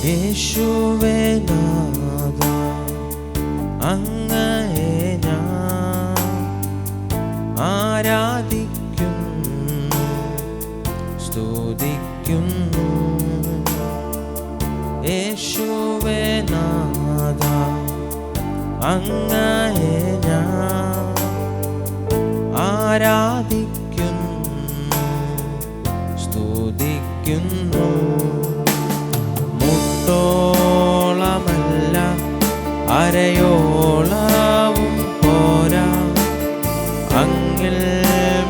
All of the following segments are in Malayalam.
യേശുവേ നാഥ, അങ്ങയെ ഞാൻ ആരാധിക്കുന്നു, സ്തുതിക്കുന്നു. യേശുവേ നാഥ, അങ്ങയെ ഞാൻ ആരാധിക്കുന്നു, സ്തുതിക്കുന്നു. മുട്ടോളമല്ല അരയോളവും പോരാ, അങ്ങിൽ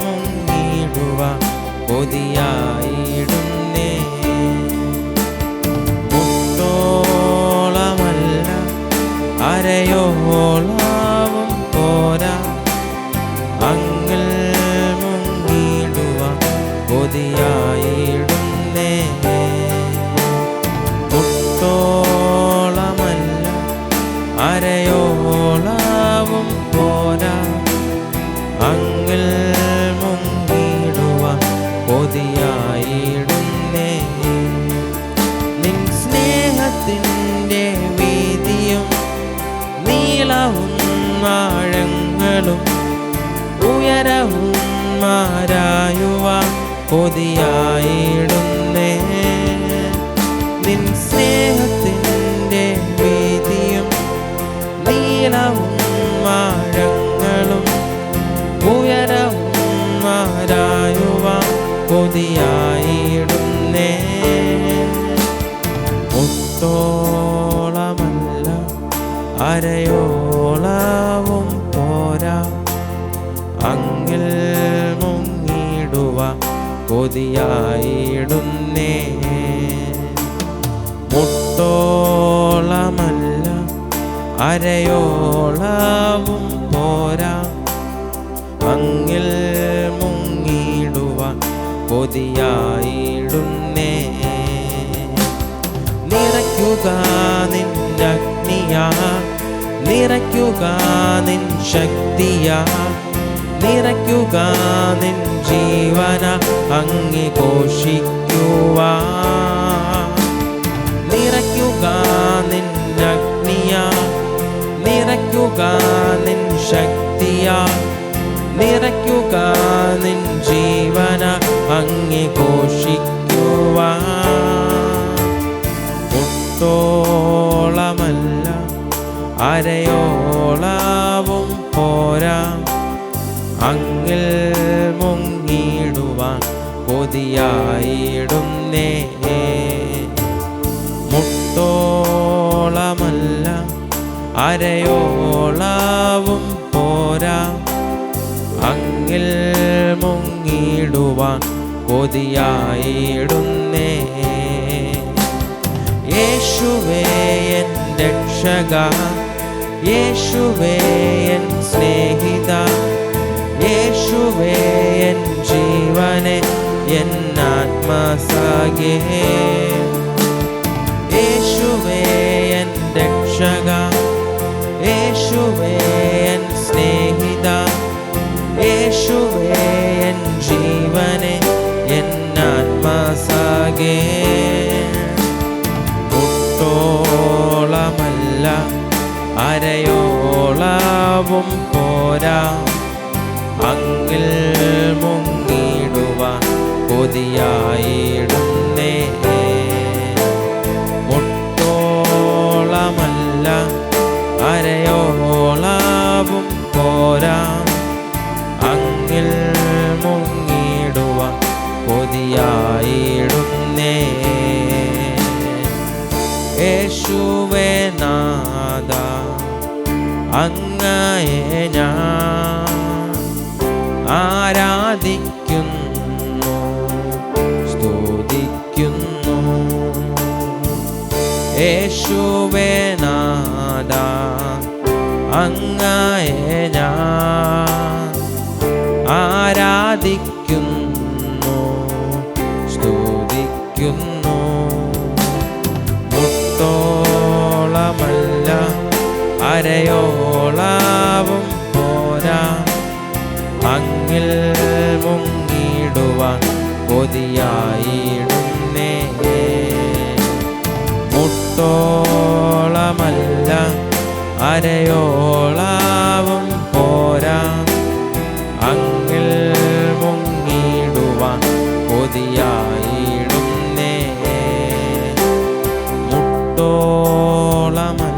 മുങ്ങിടുക കൊതിയായിടുന്നേ. മുട്ടോളമല്ല അരയോളവും പോരാ, അങ്ങിൽ മുങ്ങിടുക കൊതിയായിടുന്നേ. മുട്ടോളമല്ല അരയോളവും പോരാ, അങ്ങിൽ മുങ്ങിടുക കൊതിയായിടുന്നേ. നിൻ സ്നേഹത്തിൻ്റെ വീതിയും നീളവും ആഴങ്ങളും ഉയരവും ആരായുവാൻ കൊതിയായിടുന്നേ. നിൻ സ്നേഹത്തിൻ്റെ വീതിയും നീളവും ആഴങ്ങളും ഉയരവും ആരായുവാൻ കൊതിയായിടുന്നേ. മുട്ടോളമല്ല അരയോളവും പോരാ, അങ്ങിൽ മുങ്ങിടുക കൊതിയായിടുന്നേ. മുട്ടോളമല്ല അരയോളവും പോരാ, അങ്ങിൽ മുങ്ങിടുക കൊതിയായിടുന്നേ. നിറയ്ക്കുക നിന്റെ അഗ്നിയാ, നിറയ്ക്കുക നിൻ ശക്തിയാ, നിറയ്ക്കുക നിൻ ജീവന അങ്ങേ ഘോഷിക്കുവാൻ. നിറയ്ക്കുക നിൻ അഗ്നിയാ, നിറയ്ക്കുക നിൻ ശക്തിയാ, നിറയ്ക്കുക നിൻ ജീവന അങ്ങേ ഘോഷിക്കുവാൻ. മുട്ടോളമല്ല അരയോളവും പോരാ, അങ്ങിൽ മുങ്ങിടുവാൻ കൊതിയായിടുന്നേ. മുട്ടോളമല്ല അരയോളവും പോരാ, അങ്ങിൽ മുങ്ങിടുവാൻ കൊതിയായിടുന്നേ. യേശുവേ എൻ രക്ഷക, യേശുവേ എൻ സ്നേഹിത, യേശുവേ എൻ ജീവനെ എൻ ആത്മസഖേ. യേശുവേ എൻ രക്ഷക, യേശുവേ എൻ സ്നേഹിത, യേശുവേ എൻ ജീവനെ എൻ ആത്മസഖേ. മുട്ടോളമല്ല അരയോളവും പോരാ, അങ്ങിൽ മുങ്ങിടുവാൻ കൊതിയായിടുന്നേ. മുട്ടോളമല്ല അരയോളവും പോരാ, അങ്ങിൽ മുങ്ങിടുവാൻ കൊതിയായിടുന്നേ. യേശുവേ നാഥ, അങ്ങയെ ഞാൻ ആരാധിക്കുന്നു, സ്തുതിക്കുന്നു. യേശുവേ നാഥ, അങ്ങയെ ഞാൻ ആരാധിക്കുന്നു, സ്തുതിക്കുന്നു. മുട്ടോളമല്ല അരയോളവും പോരാ, അങ്ങിൽ മുങ്ങിടുവാൻ കൊതിയായിടുന്നേ. മുട്ട മുട്ടോളമല്ല അരയോളാവും പോരാ, അങ്ങിൽ മുങ്ങിടുവാൻ കൊതിയായിടുന്നേ. മുട്ടോളമല്ല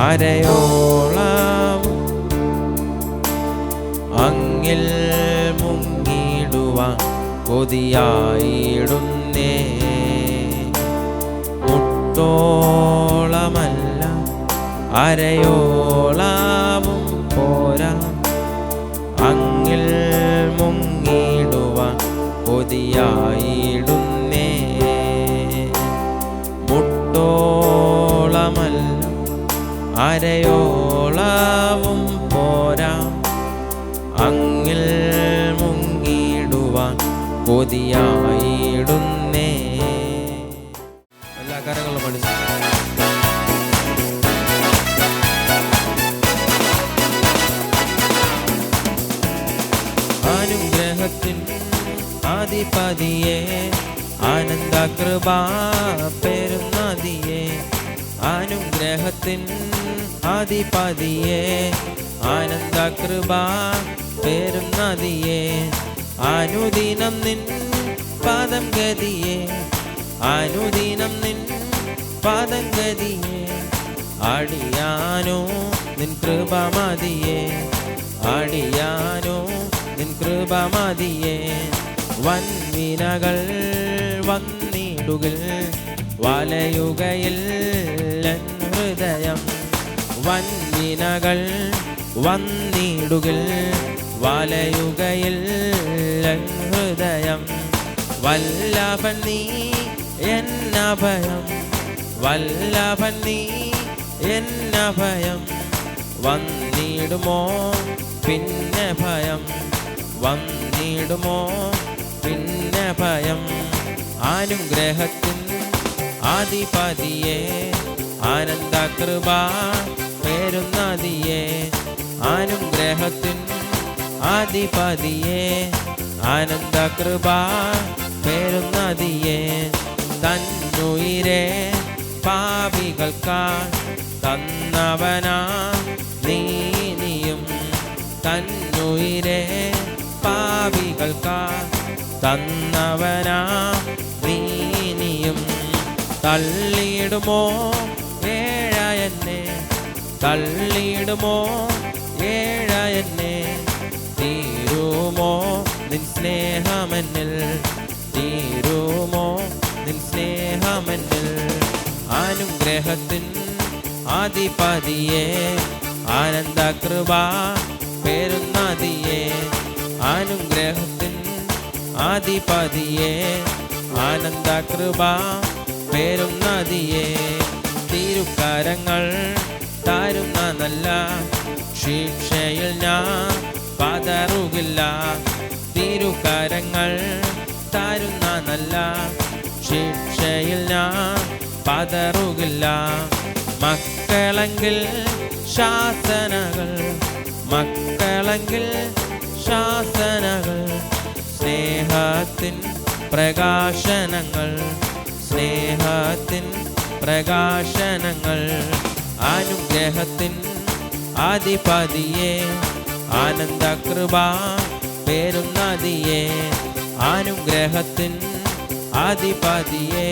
അരയോളാവും അങ്ങിൽ മുങ്ങിടുവാൻ കൊതിയായിടുന്നേ. മുട്ടോളമല്ല അരയോളാവും പോരാ, അങ്ങിൽ മുങ്ങിടുവാൻ കൊതിയായിടുന്നേ. മുട്ടോളമല്ല അരയോളാവും പോരാ, അങ്ങിൽ മുങ്ങിടുവാൻ കൊതിയായിടുന്നേ. എല്ലാ കാര്യങ്ങളും പഠിച്ചു. അനുഗ്രഹത്തിൻ ആദിപതിയെ ആനന്ദകൃപ പെരുന്നതിയെ, അനുഗ്രഹത്തിൻ ആദിപതിയെ ആനന്ദകൃപ പെരുന്നതിയെ, അനുദിനം നിൻ പാദം ഗതിയെ, അനുദിനം നിൻ പാദം ഗതിയെ, അടിയാനോ നിൻ കൃപ മതിയെ, അടിയാനോ നിൻ കൃപ മതിയെ. വൻവിനകൾ വന്നിടുകിൽ വലയുകയിൽ എൻ ഹൃദയം, വൻവിനകൾ വന്നിടുകിൽ വലയുകയിൽ എൻ ഹൃദയം. വല്ലഭൻ നീ എന്നഭയം, വല്ലഭൻ നീ എന്നഭയം, വന്നിടുമോ പിന്നെ ഭയം, വന്നിടുമോ പിന്നെ ഭയം. അനുഗ്രഹത്തിൻ ആദിപതിയെ ആനന്ദകൃപ പെരുന്നതിയെ, അനുഗ്രഹത്തിൻ ആദിപതിയെ ആനന്ദകൃപ പെരുന്നതിയെ, തന്നുയിരെ പാപികൾക്കായി തന്നവനാ നീനിയും, തന്നുയിരെ പാപികൾക്കായി തന്നവനാ നീനിയും. തള്ളിയിടുമോ ഏഴയെന്നെ, തള്ളിയിടുമോ ഏഴയെന്നെ, തീരുമോ നിൻ സ്നേഹമെന്നിൽ, തീരുമോ നിൻ സ്നേഹമെന്നിൽ. അനുഗ്രഹത്തിൻ ആദിപതിയെ ആനന്ദകൃപ പെരുന്നതിയെ, അനുഗ്രഹത്തിൻ ആദിപതിയെ ആനന്ദകൃപ പെരുന്നതിയെ. തിരുക്കരങ്ങൾ തരുന്ന നല്ല ശിക്ഷയിൽ ഞാൻ പതറുകില്ല, തിരുക്കരങ്ങൾ തരുന്ന നല്ല ശിക്ഷയിൽ ഞാൻ പതറുകില്ല. മക്കളെങ്കിൽ ശാസനകൾ, മക്കളെങ്കിൽ ശാസനകൾ, സ്നേഹത്തിൻ പ്രകാശനങ്ങൾ, സ്നേഹത്തിൻ പ്രകാശനങ്ങൾ. അനുഗ്രഹത്തിൻ ആദിപതിയെ ആനന്ദകൃപ പെരുന്നതിയെ, അനുഗ്രഹത്തിൻ ആദിപതിയെ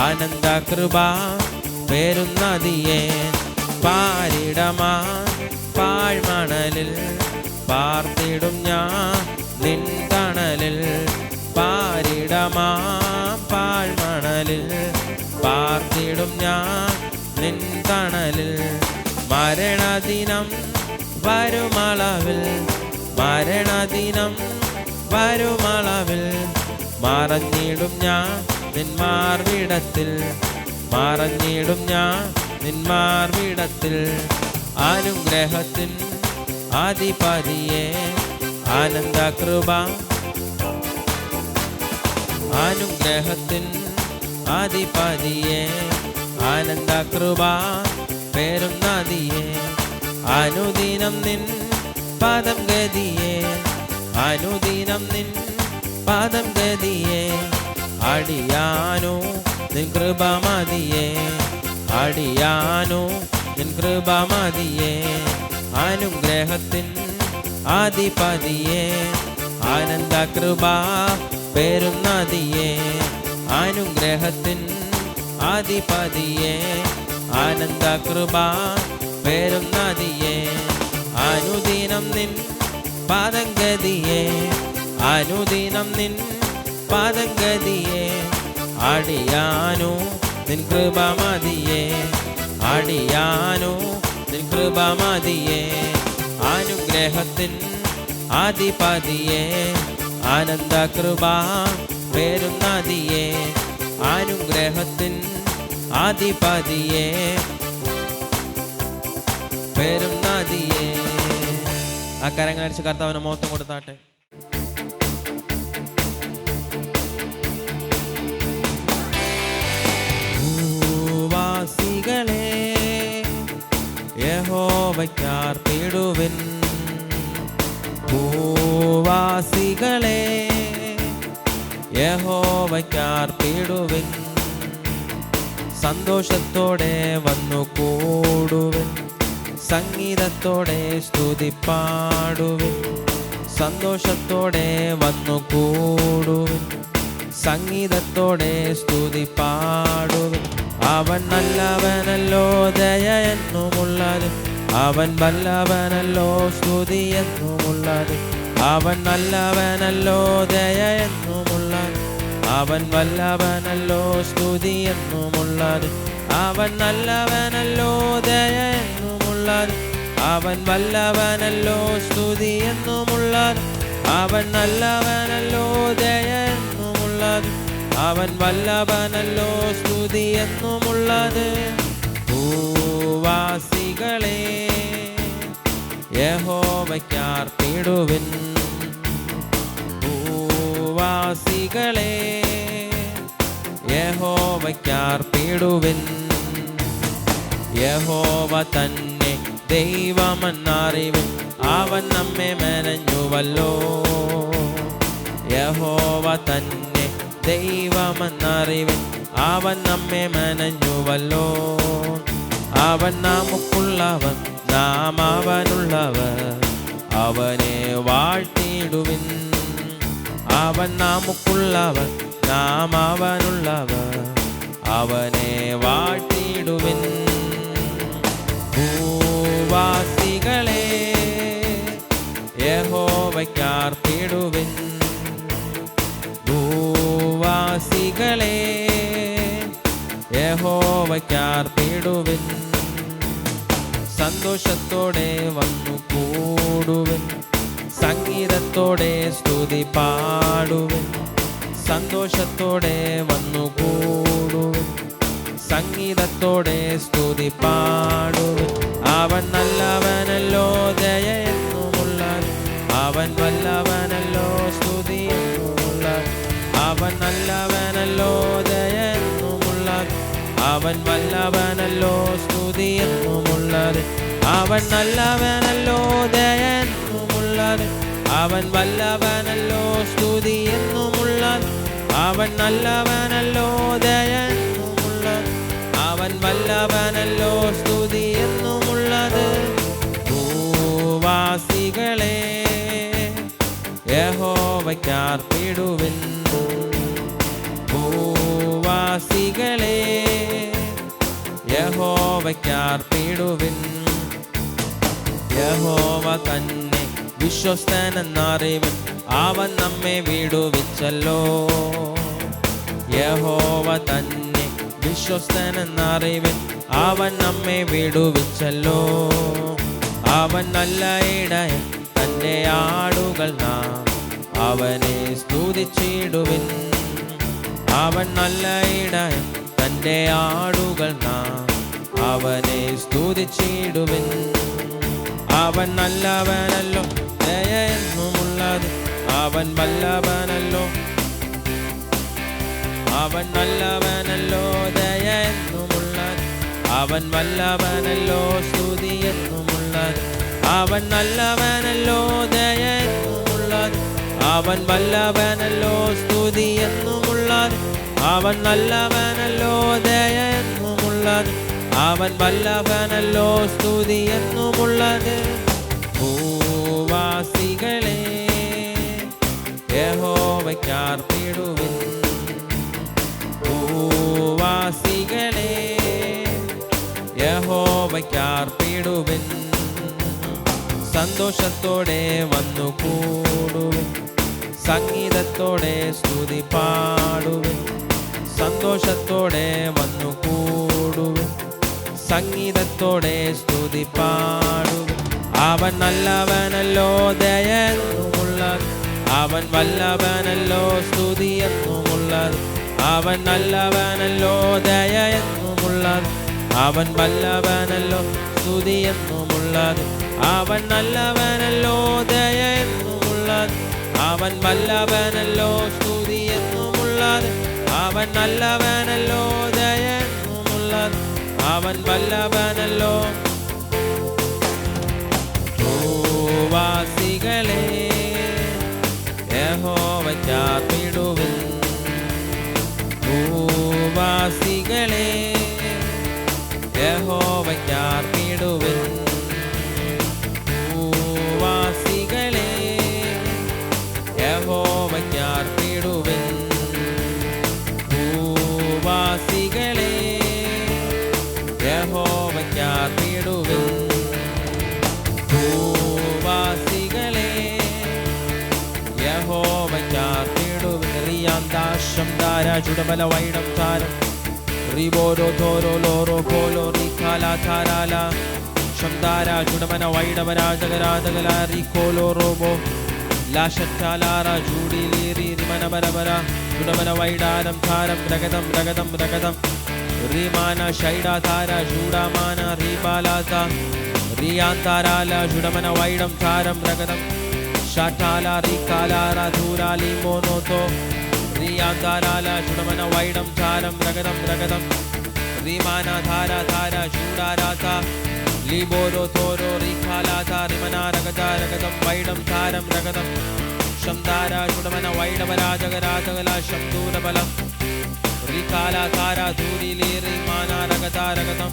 ആനന്ദകൃപ പെരുന്നതിയെ. പാരിടമാ പാഴ്മണലിൽ പാർത്തിടും ഞാൻ നിൻ തണലിൽ, പാരിടമാ പാഴ്മണലിൽ പാർത്തിടും ഞാൻ നിൻ തണലിൽ. മരണദിനം വരുമളവിൽ, മരണദിനം വരുമളവിൽ മറഞ്ഞിടും ഞാൻ നിൻ മാർവിടത്തിൽ, മറഞ്ഞിടും ഞാൻ നിൻ മാർവിടത്തിൽ. അനുഗ്രഹത്തിൻ ആദിപതിയെ ആനന്ദകൃപ, അനുഗ്രഹത്തിൻ ആദിപതിയെ ആനന്ദകൃപ പെരുന്നതിയെ, അനുദിനം നിൻ പാദം ഗതിയെ, അനുദിനം നിൻ പാദം ഗതിയെ, അടിയാനോ നിൻ കൃപ മതിയേ. അടിയാനോ നിൻ കൃപ മതിയേ. അനുഗ്രഹത്തിൻ ആധിപതിയേ, ആനന്ദ കൃപ പെരുന്നതിയേ. അനുഗ്രഹത്തിൻ ആധിപതിയേ, ആനന്ദ കൃപ പെരുന്നതിയേ. അനുദിനം നിൻ പാദഗതിയേ, അനുദിനം നിൻ പാദഗതിയേ. അടിയാനോ നിൻ കൃപ മതിയേ. അടിയാനോ നിൻ കൃപ മതിയേ. അനുഗ്രഹത്തിൻ ആധിപതിയേ, ആനന്ദ കൃപ പെരുന്നതിയേ. അനുഗ്രഹത്തിൻ ആധിപതിയേ, പെരുന്നതിയേ. ആ കരങ്ങൾ അടിച്ച് കർത്താവിന് മഹത്വം കൊടുത്താട്ടെ. ഭൂവാസികളെ യഹോവയ്ക്കർപ്പിടുവിൻ. ഭൂവാസികളെ യഹോവയ്ക്കർപ്പിടുവിൻ. സന്തോഷത്തോടെ വന്നു കൂടുവിൻ, സംഗീതത്തോടെ സ്തുതി പാടുവിൻ. സന്തോഷത്തോടെ വന്നു കൂടുവിൻ, സംഗീതത്തോടെ സ്തുതി പാടുവിൻ. അവൻ നല്ലവനല്ലോ, ദയ എന്നുമുള്ളത്. അവൻ വല്ലവനല്ലോ, സ്തുതി എന്നുമുള്ളത്. അവൻ നല്ലവനല്ലോ, ദയ എന്നുമുള്ളത്. അവൻ വല്ലവനല്ലോ, സ്തുതി എന്നുമുള്ളത്. അവൻ നല്ലവനല്ലോ, ദയ എന്നുമുള്ളത്. അവൻ വല്ലവനല്ലോ, സ്തുതി എന്നുമുള്ളത്. അവൻ നല്ലവനല്ലോ, ദയ എന്നുമുള്ളത്. അവൻ വല്ലഭനല്ലോ, സ്തുതി എന്നുമുള്ളത്. ഭൂവാസികളെ യഹോവയ്ക്കർപ്പിടുവിൻ. ഭൂവാസികളെ യഹോവയ്ക്കർപ്പിടുവിൻ. യഹോവ തന്നെ ദൈവമെന്നറിവിൻ, അവൻ നമ്മെ മെനഞ്ഞുവല്ലോ. യഹോവ തന്നെ ദൈവമെന്നറിവിൻ, അവൻ നമ്മെ മെനഞ്ഞുവല്ലോ. അവൻ നമുക്കുള്ളവൻ, നാം അവനുള്ളവർ, അവനെ വാഴ്ത്തിയിടുവിൻ. അവൻ നമുക്കുള്ളവൻ, നാം അവനുള്ളവർ, അവനെ വാഴ്ത്തിയിടുവിൻ. ഭൂവാസികളെ യഹോവയ്ക്കർപ്പിടുവിൻ. ഭൂവാസികളെ യഹോവയ്ക്കർപ്പിടുവിൻ. സന്തോഷത്തോടെ വന്നു കൂടുവിൻ, സംഗീതത്തോടെ സ്തുതി പാടുവിൻ. സന്തോഷത്തോടെ വന്നു കൂടുവിൻ, സംഗീതത്തോടെ സ്തുതി പാടുവിൻ. അവൻ നല്ലവനല്ലോ, ദയ എന്നുമുള്ളത്. അവൻ വല്ലവനല്ലോ, സ്തുതി എന്നുമുള്ളത്. അവൻ നല്ലവനല്ലോ, ദയ എന്നുമുള്ളത്. അവൻ വല്ലവനല്ലോ, സ്തുതി എന്നുമുള്ളത്. അവൻ നല്ലവനല്ലോ, ദയ എന്നുമുള്ളത്. അവൻ വല്ലവനല്ലോ, സ്തുതി എന്നുമുള്ളത്. അവൻ നല്ലവനല്ലോ, ദയ എന്നുമുള്ളത്. അവൻ വല്ലവനല്ലോ, സ്തുതി എന്നുമുള്ളത്. ഭൂവാസികളെ യഹോവയ്ക്കർപ്പിടുവിൻ. ഭൂവാസികളെ യഹോവയ്ക്കർപ്പിടുവിൻ. യഹോവ തന്നെ വിശ്വസ്തനെന്നറിവിൻ, അവൻ നമ്മെ വിടുവിച്ചല്ലോ. യഹോവ തന്നെ വിശ്വസ്തനെന്നറിവിൻ, അവൻ നമ്മെ വിടുവിച്ചല്ലോ. അവൻ നല്ല ഇടയൻ, തൻ്റെ ആടുകൾ നാം അവനെ സ്തുതിച്ചിടുവിൻ. അവൻ നല്ല ഇടയൻ, തൻ്റെ ആടുകൾ നാം അവനെ സ്തുതിച്ചിടുവിൻ. അവൻ നല്ലവനല്ലോ, ദയ എന്നുമുള്ളത്. അവൻ വല്ലഭനല്ലോ, അവൻ നല്ലവനല്ലോ, ദയ എന്നുമുള്ളത്. അവൻ വല്ലഭനല്ലോ, സ്തുതി എന്നുമുള്ളത്. അവൻ നല്ലവനല്ലോ, ദയ എന്നുമുള്ളത്. അവൻ വല്ലഭനല്ലോ, സ്തുതി എന്നുമുള്ളത്. അവൻ നല്ലവനല്ലോ ദയ എന്നുമുള്ളത്. അവൻ വല്ലഭനല്ലോ സ്തുതി എന്നുമുള്ളത്. ഭൂവാസികളെ യഹോവയ്ക്കർപ്പിടുവിൻ. ഭൂവാസികളെ യഹോവയ്ക്കർപ്പിടുവിൻ. സന്തോഷത്തോടെ വന്നു കൂടുവിൻ. സംഗീതത്തോടെ സ്തുതി പാടുവിൻ. സന്തോഷത്തോടെ വന്നു കൂടുവിൻ. സംഗീതത്തോടെ സ്തുതി പാടുവിൻ. അവൻ നല്ലവനല്ലോ ദയ എന്നുമുള്ളത്. അവൻ വല്ലഭനല്ലോ സ്തുതി എന്നുമുള്ളത്. അവൻ നല്ലവനല്ലോ ദയ എന്നുമുള്ളത്. അവൻ വല്ലഭനല്ലോ സ്തുതി എന്നുമുള്ളത്. അവൻ നല്ലവനല്ലോ ദയ എന്നുമുള്ളത്. അവൻ വല്ലഭനല്ലോ സ്തുതി എന്നുമുള്ളത്. അവൻ നല്ലവനല്ലോ ദയ എന്നുമുള്ളത്. അവൻ വല്ലഭനല്ലോ. ഭൂവാസികളെ യഹോവയ്ക്കർപ്പിടുവിൻ. ഭൂവാസികളെ യഹോവയ്ക്കർപ്പിടുവിൻ. ഭൂവാസികളെ യഹോവയ്ക്കർപ്പിടുവിൻ. ഭൂവാസികളെ യഹോവയ്ക്കർപ്പിടുവിൻ. ഭൂവാസികളെ യഹോവയ്ക്കർപ്പിടുവിൻ. റിയാന്താശം ധാര ചുടബല വൈഡം താരം റിബോരോ തോരോ ലോറോ പോലോ റിഖാല താരാല ശംദാര ചുടമന വൈഡവരാജകരാജകല റിഖോലോ റോബോ ലാശറ്റാലാറ ജൂഡിലീറി റിമന ബരബര ചുടമന വൈഡാരം താരം രഗതം രഗതം രഗതം റിമാന ഷൈഡാ താര ചൂടാമാന റീബാലാത റിയാന്താരാല ചുടമന വൈഡം താരം രഗതം ഷാറ്റാല റിഖാലാറ ധൂരാലി മോനോത്തോ റിയാന്താരാല ചുടമന വൈഡം താരം രഗതം രഗതം റിമാന ധാര ധാര ചൂടാരാത ലിബോരോ തോരോ റിഖാലാത റിമന രഗത രഗതം വൈഡം താരം രഗതം ശംദാര ചുടമന വൈഡവരാജകരാജകല ശംദൂരബലം റിഖാല താര ധൂരിലി റിമാന രഗത രഗതം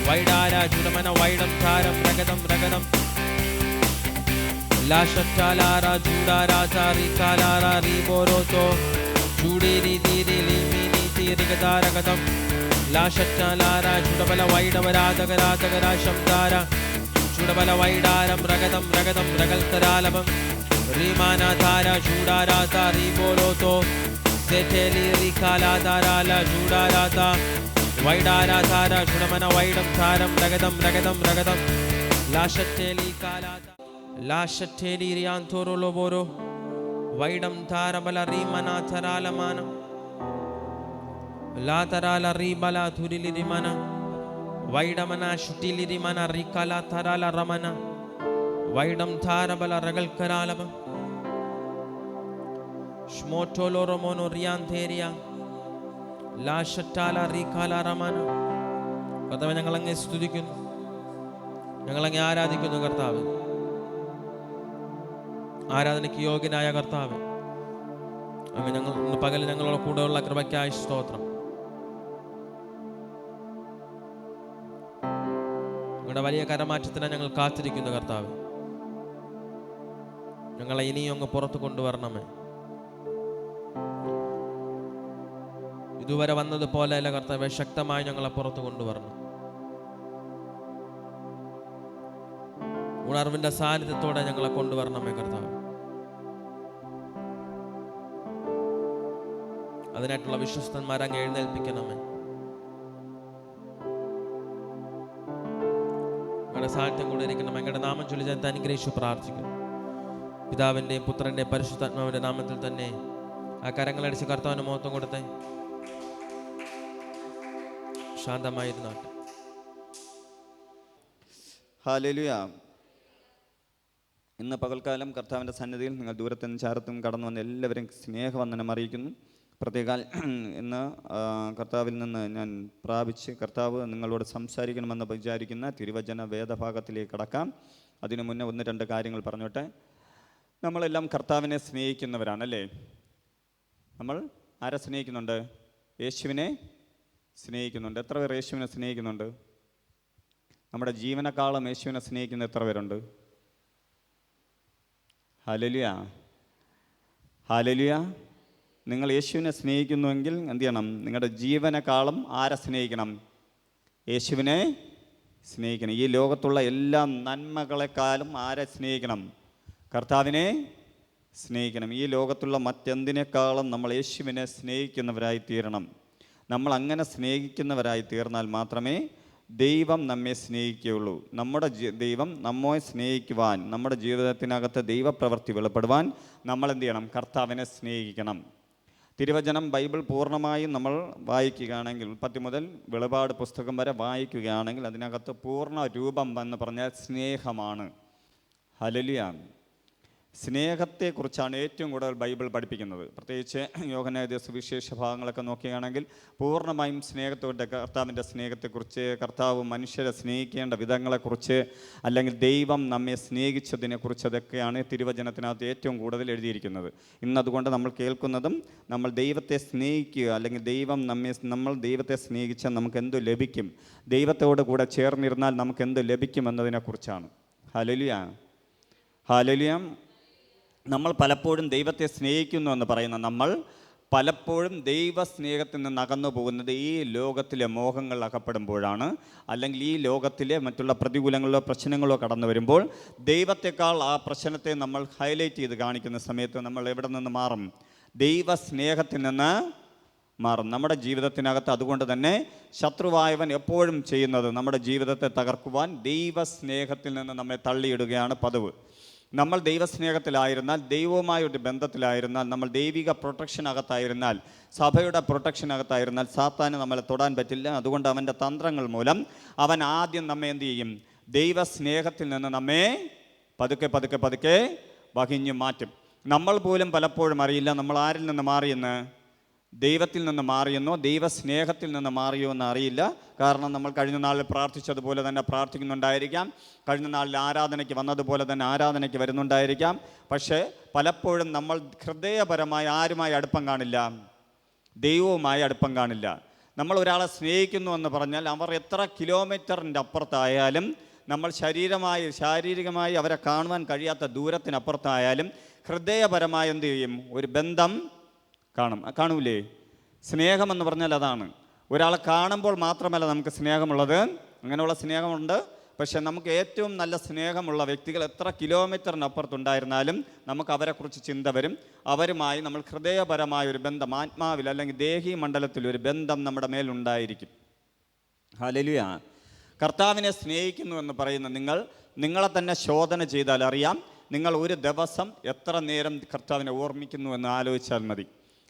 വൈഡാര ചുടമന വൈഡം താരം രഗതം രഗതം ലാശറ്റാലാറ ചൂടാരാത റിഖാലാറ റിബോരോത്തോ ചൂടിരി തീരി ലിമിനി തീരിഗത രഗതം ലാശറ്റാലാറ ചുടബല വൈഡവരാജകരാജകര ശംദാര ചുടബല വൈഡാരം രഗതം രഗതം രഗൽക്കരാലഭം റിമാന ധാര ചൂടാരാത റിബോരോത്തോ സെറ്റേലി റിഖാലാതാരാല ചൂടാരാത വൈഡാരാധാര ചുടമന വൈഡം താരം രഗതം രഗതം രഗതം ലാശറ്റേലി കാലാത ലാശറ്റേലി റിയാന്തോരോ ലോബോരോ വൈഡം താരബല റീമന ധരാലമാനം ലാതരാല റീബല ധുരിലി റിമന വൈഡമന ശുട്ടിലി റിമന റിഖാല ധരാല രമന വൈഡം താരബല രഗൽക്കരാലഭം ഷ്മോട്ടോലോ റൊമോനോ റിയാന്തേരിയ ലാശറ്റാല റീഖാല രമന. കർത്താവേ, ഞങ്ങളങ്ങേ സ്തുതിക്കുന്നു, ഞങ്ങളങ്ങേ ആരാധിക്കുന്നു. കർത്താവ്, ആരാധനയ്ക്ക് യോഗ്യനായ കർത്താവ്, അങ്ങ് ഞങ്ങൾ ഇന്ന് പകൽ ഞങ്ങളോട് കൂടെയുള്ള കൃപയ്ക്കായി സ്തോത്രം. നിങ്ങളുടെ വലിയ കരമാറ്റത്തിനാ ഞങ്ങൾ കാത്തിരിക്കുന്നു. കർത്താവ്, ഞങ്ങളെ ഇനിയും അങ്ങ് പുറത്തു കൊണ്ടുവരണമേ. ഇതുവരെ വന്നതുപോലെയല്ല കർത്താവേ, ശക്തമായി ഞങ്ങളെ പുറത്തു കൊണ്ടുവരണം. ഉണർവിന്റെ സാന്നിധ്യത്തോടെ ഞങ്ങളെ കൊണ്ടുവരണമേ കർത്താവ്. അതിനായിട്ടുള്ള വിശ്വസ്തന്മാരെ അങ്ങ് എഴുന്നേൽപ്പിക്കണമേ. ഞങ്ങളുടെ സാന്നിധ്യം കൂടെ ഇരിക്കണം. ഞങ്ങളുടെ നാമം ചൊല്ലി ഞാൻ അനുഗ്രഹിച്ചു പ്രാർത്ഥിക്കുന്നു. പിതാവിൻ്റെയും പുത്രൻ്റെയും പരിശുദ്ധാത്മാവിൻ്റെ നാമത്തിൽ തന്നെ ആ കരങ്ങളടിച്ച് കർത്താവിന് മഹത്വം കൊടുത്തേ. ശാന്തമായിരുന്നാട്ടെ. ഹല്ലേലൂയ. ഇന്ന് പകൽക്കാലം കർത്താവിൻ്റെ സന്നിധിയിൽ നിങ്ങൾ ദൂരത്തും ചാരത്തും കടന്നു വന്ന എല്ലാവരും സ്നേഹവന്ദനം അറിയിക്കുന്നു. പ്രത്യേകാൽ ഇന്ന് കർത്താവിൽ നിന്ന് ഞാൻ പ്രാപിച്ച് കർത്താവ് നിങ്ങളോട് സംസാരിക്കണമെന്ന് വിചാരിക്കുന്ന തിരുവചന വേദഭാഗത്തിലേക്ക് കടക്കാം. അതിനു മുന്നേ ഒന്ന് രണ്ട് കാര്യങ്ങൾ പറഞ്ഞോട്ടെ. നമ്മളെല്ലാം കർത്താവിനെ സ്നേഹിക്കുന്നവരാണല്ലേ? നമ്മൾ ആരെ സ്നേഹിക്കുന്നുണ്ട്? യേശുവിനെ സ്നേഹിക്കുന്നുണ്ട്. എത്ര പേർ യേശുവിനെ സ്നേഹിക്കുന്നുണ്ട്? നമ്മുടെ ജീവനക്കാളും യേശുവിനെ സ്നേഹിക്കുന്ന എത്ര പേരുണ്ട്? Hallelujah, hallelujah. നിങ്ങൾ യേശുവിനെ സ്നേഹിക്കുന്നുവെങ്കിൽ എന്ത് ചെയ്യണം? നിങ്ങളുടെ ജീവനക്കാളും ആരെ സ്നേഹിക്കണം? യേശുവിനെ സ്നേഹിക്കണം. ഈ ലോകത്തുള്ള എല്ലാ നന്മകളെക്കാളും ആരെ സ്നേഹിക്കണം? കർത്താവിനെ സ്നേഹിക്കണം. ഈ ലോകത്തുള്ള മറ്റെന്തിനേക്കാളും നമ്മൾ യേശുവിനെ സ്നേഹിക്കുന്നവരായി തീരണം. നമ്മൾ അങ്ങനെ സ്നേഹിക്കുന്നവരായി തീർന്നാൽ മാത്രമേ ദൈവം നമ്മെ സ്നേഹിക്കുകയുള്ളൂ. നമ്മുടെ ദൈവം നമ്മെ സ്നേഹിക്കുവാൻ, നമ്മുടെ ജീവിതത്തിനകത്ത് ദൈവപ്രവൃത്തി വെളിപ്പെടുവാൻ നമ്മൾ എന്ത് ചെയ്യണം? കർത്താവിനെ സ്നേഹിക്കണം. തിരുവചനം ബൈബിൾ പൂർണ്ണമായും നമ്മൾ വായിക്കുകയാണെങ്കിൽ, ഉൽപ്പത്തി മുതൽ വെളിപാട് പുസ്തകം വരെ വായിക്കുകയാണെങ്കിൽ അതിനകത്ത് പൂർണ്ണ രൂപം എന്ന് പറഞ്ഞാൽ സ്നേഹമാണ്. ഹല്ലേലൂയ. സ്നേഹത്തെക്കുറിച്ചാണ് ഏറ്റവും കൂടുതൽ ബൈബിൾ പഠിപ്പിക്കുന്നത്. പ്രത്യേകിച്ച് യോഹന്നാന്റെ സുവിശേഷ ഭാഗങ്ങളൊക്കെ നോക്കുകയാണെങ്കിൽ പൂർണ്ണമായും സ്നേഹത്തോടെ കർത്താവിൻ്റെ സ്നേഹത്തെക്കുറിച്ച്, കർത്താവ് മനുഷ്യരെ സ്നേഹിക്കേണ്ട വിധങ്ങളെക്കുറിച്ച്, അല്ലെങ്കിൽ ദൈവം നമ്മെ സ്നേഹിച്ചതിനെക്കുറിച്ച് അതൊക്കെയാണ് തിരുവചനത്തിനകത്ത് ഏറ്റവും കൂടുതൽ എഴുതിയിരിക്കുന്നത്. ഇന്നതുകൊണ്ട് നമ്മൾ കേൾക്കുന്നതും നമ്മൾ ദൈവത്തെ സ്നേഹിക്കുക, അല്ലെങ്കിൽ നമ്മൾ ദൈവത്തെ സ്നേഹിച്ചാൽ നമുക്ക് എന്തു ലഭിക്കും, ദൈവത്തോട് കൂടെ ചേർന്നിരുന്നാൽ നമുക്ക് എന്ത് ലഭിക്കും എന്നതിനെക്കുറിച്ചാണ്. Hallelujah, hallelujah. നമ്മൾ പലപ്പോഴും ദൈവത്തെ സ്നേഹിക്കുന്നു എന്ന് പറയുന്ന നമ്മൾ പലപ്പോഴും ദൈവസ്നേഹത്തിൽ നിന്ന് അകന്നു പോകുന്നത് ഈ ലോകത്തിലെ മോഹങ്ങൾ അകപ്പെടുമ്പോഴാണ്. അല്ലെങ്കിൽ ഈ ലോകത്തിലെ മറ്റുള്ള പ്രതികൂലങ്ങളോ പ്രശ്നങ്ങളോ കടന്നു വരുമ്പോൾ ദൈവത്തെക്കാൾ ആ പ്രശ്നത്തെ നമ്മൾ ഹൈലൈറ്റ് ചെയ്ത് കാണിക്കുന്ന സമയത്ത് നമ്മൾ എവിടെ നിന്ന് മാറും? ദൈവസ്നേഹത്തിൽ നിന്ന് മാറും. നമ്മുടെ ജീവിതത്തിനകത്ത് അതുകൊണ്ട് തന്നെ ശത്രുവായവൻ എപ്പോഴും ചെയ്യുന്നത് നമ്മുടെ ജീവിതത്തെ തകർക്കുവാൻ ദൈവസ്നേഹത്തിൽ നിന്ന് നമ്മെ തള്ളിയിടുകയാണ് പതിവ്. നമ്മൾ ദൈവസ്നേഹത്തിലായിരുന്നാൽ, ദൈവവുമായൊരു ബന്ധത്തിലായിരുന്നാൽ, നമ്മൾ ദൈവിക പ്രൊട്ടക്ഷനകത്തായിരുന്നാൽ, സഭയുടെ പ്രൊട്ടക്ഷനകത്തായിരുന്നാൽ സാത്താന് നമ്മളെ തൊടാൻ പറ്റില്ല. അതുകൊണ്ട് അവൻ്റെ തന്ത്രങ്ങൾ മൂലം അവൻ ആദ്യം നമ്മെ എന്ത് ചെയ്യും? ദൈവസ്നേഹത്തിൽ നിന്ന് നമ്മെ പതുക്കെ പതുക്കെ പതുക്കെ വഹിഞ്ഞു മാറ്റും. നമ്മൾ പോലും പലപ്പോഴും അറിയില്ല നമ്മൾ ആരിൽ നിന്ന് മാറിയെന്ന്. ദൈവത്തിൽ നിന്ന് മാറിയെന്നോ ദൈവസ്നേഹത്തിൽ നിന്ന് മാറിയോ എന്ന് അറിയില്ല. കാരണം നമ്മൾ കഴിഞ്ഞ നാളിൽ പ്രാർത്ഥിച്ചതുപോലെ തന്നെ പ്രാർത്ഥിക്കുന്നുണ്ടായിരിക്കാം, കഴിഞ്ഞ നാളിൽ ആരാധനയ്ക്ക് വന്നതുപോലെ തന്നെ ആരാധനയ്ക്ക് വരുന്നുണ്ടായിരിക്കാം. പക്ഷേ പലപ്പോഴും നമ്മൾ ഹൃദയപരമായി ആരുമായി അടുപ്പം കാണില്ല, ദൈവവുമായി അടുപ്പം കാണില്ല. നമ്മൾ ഒരാളെ സ്നേഹിക്കുന്നു എന്ന് പറഞ്ഞാൽ അവർ എത്ര കിലോമീറ്ററിൻ്റെ അപ്പുറത്തായാലും, നമ്മൾ ശാരീരികമായി അവരെ കാണുവാൻ കഴിയാത്ത ദൂരത്തിനപ്പുറത്തായാലും ഹൃദയപരമായി എന്ത് ചെയ്യും? ഒരു ബന്ധം കാണൂലേ? സ്നേഹമെന്ന് പറഞ്ഞാൽ അതാണ്. ഒരാളെ കാണുമ്പോൾ മാത്രമല്ല നമുക്ക് സ്നേഹമുള്ളത്, അങ്ങനെയുള്ള സ്നേഹമുണ്ട്. പക്ഷെ നമുക്ക് ഏറ്റവും നല്ല സ്നേഹമുള്ള വ്യക്തികൾ എത്ര കിലോമീറ്ററിനപ്പുറത്തുണ്ടായിരുന്നാലും നമുക്ക് അവരെക്കുറിച്ച് ചിന്ത വരും. അവരുമായി നമ്മൾ ഹൃദയപരമായ ഒരു ബന്ധം, ആത്മാവിൽ അല്ലെങ്കിൽ ദേഹി മണ്ഡലത്തിൽ ഒരു ബന്ധം നമ്മുടെ മേലുണ്ടായിരിക്കും. ഹല്ലേലൂയ. കർത്താവിനെ സ്നേഹിക്കുന്നു എന്ന് പറയുന്ന നിങ്ങളെ തന്നെ ശോധന ചെയ്താൽ അറിയാം നിങ്ങൾ ഒരു ദിവസം എത്ര നേരം കർത്താവിനെ ഓർമ്മിക്കുന്നു എന്ന് ആലോചിച്ചാൽ മതി.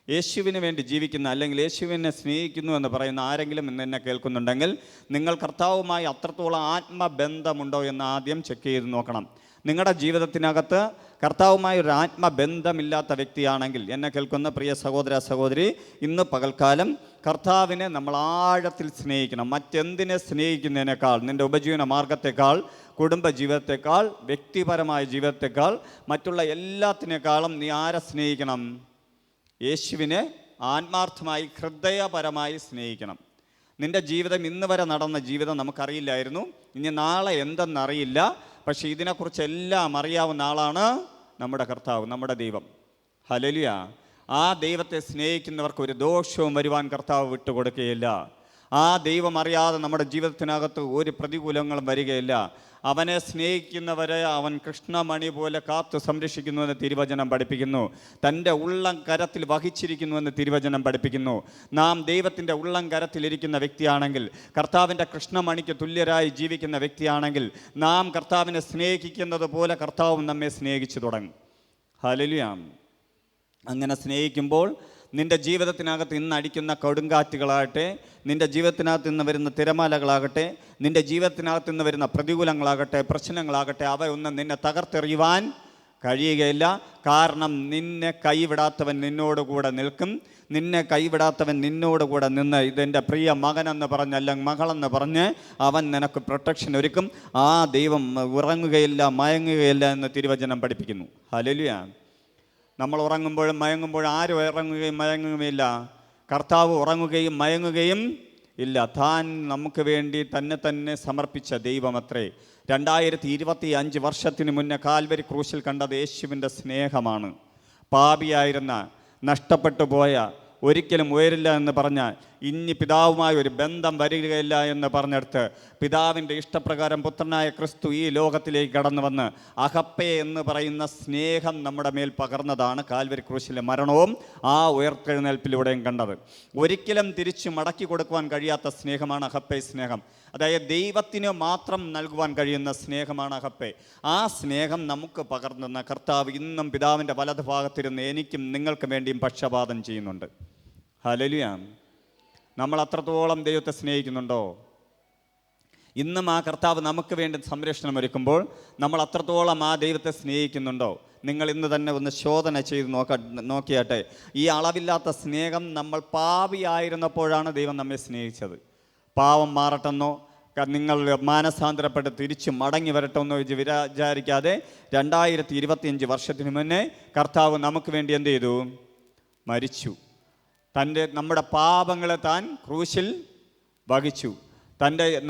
യേശുവിന് വേണ്ടി ജീവിക്കുന്ന, അല്ലെങ്കിൽ യേശുവിനെ സ്നേഹിക്കുന്നു എന്ന് പറയുന്ന ആരെങ്കിലും ഇന്ന് എന്നെ കേൾക്കുന്നുണ്ടെങ്കിൽ നിങ്ങൾ കർത്താവുമായി അത്രത്തോളം ആത്മബന്ധമുണ്ടോ എന്ന് ആദ്യം ചെക്ക് ചെയ്ത് നോക്കണം. നിങ്ങളുടെ ജീവിതത്തിനകത്ത് കർത്താവുമായി ഒരു ആത്മബന്ധമില്ലാത്ത വ്യക്തിയാണെങ്കിൽ, എന്നെ കേൾക്കുന്ന പ്രിയ സഹോദര സഹോദരി, ഇന്ന് പകൽക്കാലം കർത്താവിനെ നമ്മൾ ആഴത്തിൽ സ്നേഹിക്കണം. മറ്റെന്തിനെ സ്നേഹിക്കുന്നതിനേക്കാൾ, നിൻ്റെ ഉപജീവന മാർഗത്തെക്കാൾ, കുടുംബ ജീവിതത്തെക്കാൾ, വ്യക്തിപരമായ ജീവിതത്തെക്കാൾ, മറ്റുള്ള എല്ലാത്തിനേക്കാളും നീ ആരെ സ്നേഹിക്കണം? യേശുവിനെ ആത്മാർത്ഥമായി ഹൃദയപരമായി സ്നേഹിക്കണം. നിൻ്റെ ജീവിതം ഇന്ന് വരെ നടന്ന ജീവിതം നമുക്കറിയില്ലായിരുന്നു, ഇനി നാളെ എന്തെന്നറിയില്ല. പക്ഷേ ഇതിനെക്കുറിച്ചെല്ലാം അറിയാവുന്ന ആളാണ് നമ്മുടെ കർത്താവ്, നമ്മുടെ ദൈവം. ഹല്ലേലൂയ. ആ ദൈവത്തെ സ്നേഹിക്കുന്നവർക്ക് ഒരു ദോഷവും വരുവാൻ കർത്താവ് വിട്ടുകൊടുക്കുകയില്ല. ആ ദൈവം അറിയാതെ നമ്മുടെ ജീവിതത്തിനകത്ത് ഒരു പ്രതികൂലങ്ങളും വരികയില്ല. അവനെ സ്നേഹിക്കുന്നവരെ അവൻ കൃഷ്ണമണി പോലെ കാത്തു സംരക്ഷിക്കുന്നുവെന്ന് തിരുവചനം പഠിപ്പിക്കുന്നു. തൻ്റെ ഉള്ളം കരത്തിൽ വഹിച്ചിരിക്കുന്നുവെന്ന് തിരുവചനം പഠിപ്പിക്കുന്നു. നാം ദൈവത്തിൻ്റെ ഉള്ളം കരത്തിലിരിക്കുന്ന വ്യക്തിയാണെങ്കിൽ, കർത്താവിൻ്റെ കൃഷ്ണമണിക്ക് തുല്യരായി ജീവിക്കുന്ന വ്യക്തിയാണെങ്കിൽ, നാം കർത്താവിനെ സ്നേഹിക്കുന്നത് പോലെ കർത്താവും നമ്മെ സ്നേഹിച്ചു തുടങ്ങും. ഹല്ലേലൂയ. അങ്ങനെ സ്നേഹിക്കുമ്പോൾ നിൻ്റെ ജീവിതത്തിനകത്ത് ഇന്ന് അടിക്കുന്ന കൊടുങ്കാറ്റുകളാകട്ടെ, നിൻ്റെ ജീവിതത്തിനകത്ത് നിന്ന് വരുന്ന തിരമാലകളാകട്ടെ, നിൻ്റെ ജീവിതത്തിനകത്ത് നിന്ന് വരുന്ന പ്രതികൂലങ്ങളാകട്ടെ, പ്രശ്നങ്ങളാകട്ടെ, അവയൊന്നും നിന്നെ തകർത്തെറിയുവാൻ കഴിയുകയില്ല. കാരണം നിന്നെ കൈവിടാത്തവൻ നിന്നോടുകൂടെ നിൽക്കും. നിന്നെ കൈവിടാത്തവൻ നിന്നോടുകൂടെ നിന്ന് ഇതെൻ്റെ പ്രിയ മകനെന്ന് പറഞ്ഞ്, അല്ലെങ്കിൽ മകളെന്ന് പറഞ്ഞ് അവൻ നിനക്ക് പ്രൊട്ടക്ഷൻ ഒരുക്കും. ആ ദൈവം ഉറങ്ങുകയില്ല, മയങ്ങുകയില്ല എന്ന് തിരുവചനം പഠിപ്പിക്കുന്നു. ഹല്ലേലൂയ. നമ്മൾ ഉറങ്ങുമ്പോഴും മയങ്ങുമ്പോഴും ആരും ഇറങ്ങുകയും മയങ്ങുകയുമില്ല. കർത്താവ് ഉറങ്ങുകയും മയങ്ങുകയും ഇല്ല. താൻ നമുക്ക് വേണ്ടി തന്നെ സമർപ്പിച്ച ദൈവമത്രേ. 2025 വർഷത്തിന് മുന്നേ കാൽവരി ക്രൂശിൽ കണ്ടത് യേശുവിൻ്റെ സ്നേഹമാണ്. പാപിയായിരുന്ന, നഷ്ടപ്പെട്ടു പോയ, ഒരിക്കലും ഉയരില്ല എന്ന് പറഞ്ഞാൽ ഇനി പിതാവുമായി ഒരു ബന്ധം വരികയില്ല എന്ന് പറഞ്ഞെടുത്ത് പിതാവിൻ്റെ ഇഷ്ടപ്രകാരം പുത്രനായ ക്രിസ്തു ഈ ലോകത്തിലേക്ക് കടന്നു വന്ന് അഗപ്പേ എന്ന് പറയുന്ന സ്നേഹം നമ്മുടെ മേൽ പകർന്നതാണ് കാൽവരി ക്രൂശിലെ മരണവും ആ ഉയർത്തെഴുന്നേൽപ്പിലൂടെയും കണ്ടത്. ഒരിക്കലും തിരിച്ചു മടക്കി കൊടുക്കുവാൻ കഴിയാത്ത സ്നേഹമാണ് അഗപ്പേ സ്നേഹം. അതായത് ദൈവത്തിന് മാത്രം നൽകുവാൻ കഴിയുന്ന സ്നേഹമാണ് അഗപ്പേ. ആ സ്നേഹം നമുക്ക് പകർന്നുന്ന കർത്താവ് ഇന്നും പിതാവിൻ്റെ വലതു ഭാഗത്തിരുന്ന് എനിക്കും നിങ്ങൾക്കും വേണ്ടിയും പക്ഷപാതം ചെയ്യുന്നുണ്ട്. ഹല്ലേലൂയ. നമ്മൾ അത്രത്തോളം ദൈവത്തെ സ്നേഹിക്കുന്നുണ്ടോ? ഇന്നും ആ കർത്താവ് നമുക്ക് വേണ്ടി സംരക്ഷണം ഒരുക്കുമ്പോൾ നമ്മൾ അത്രത്തോളം ആ ദൈവത്തെ സ്നേഹിക്കുന്നുണ്ടോ? നിങ്ങൾ ഇന്ന് തന്നെ ഒന്ന് ശോധന ചെയ്ത് നോക്കിയാട്ടെ. ഈ അളവില്ലാത്ത സ്നേഹം നമ്മൾ പാപിയായിരുന്നപ്പോഴാണ് ദൈവം നമ്മെ സ്നേഹിച്ചത്. പാവം മാറട്ടെന്നോ നിങ്ങൾ മാനസാന്തരപ്പെട്ട് തിരിച്ച് മടങ്ങി വരട്ടെന്നോ വിചാരിക്കാതെ 2025 വർഷത്തിന് മുന്നേ കർത്താവ് നമുക്ക് വേണ്ടി എന്ത് ചെയ്തു? മരിച്ചു. നമ്മുടെ പാപങ്ങളെ താൻ ക്രൂശിൽ വഹിച്ചു.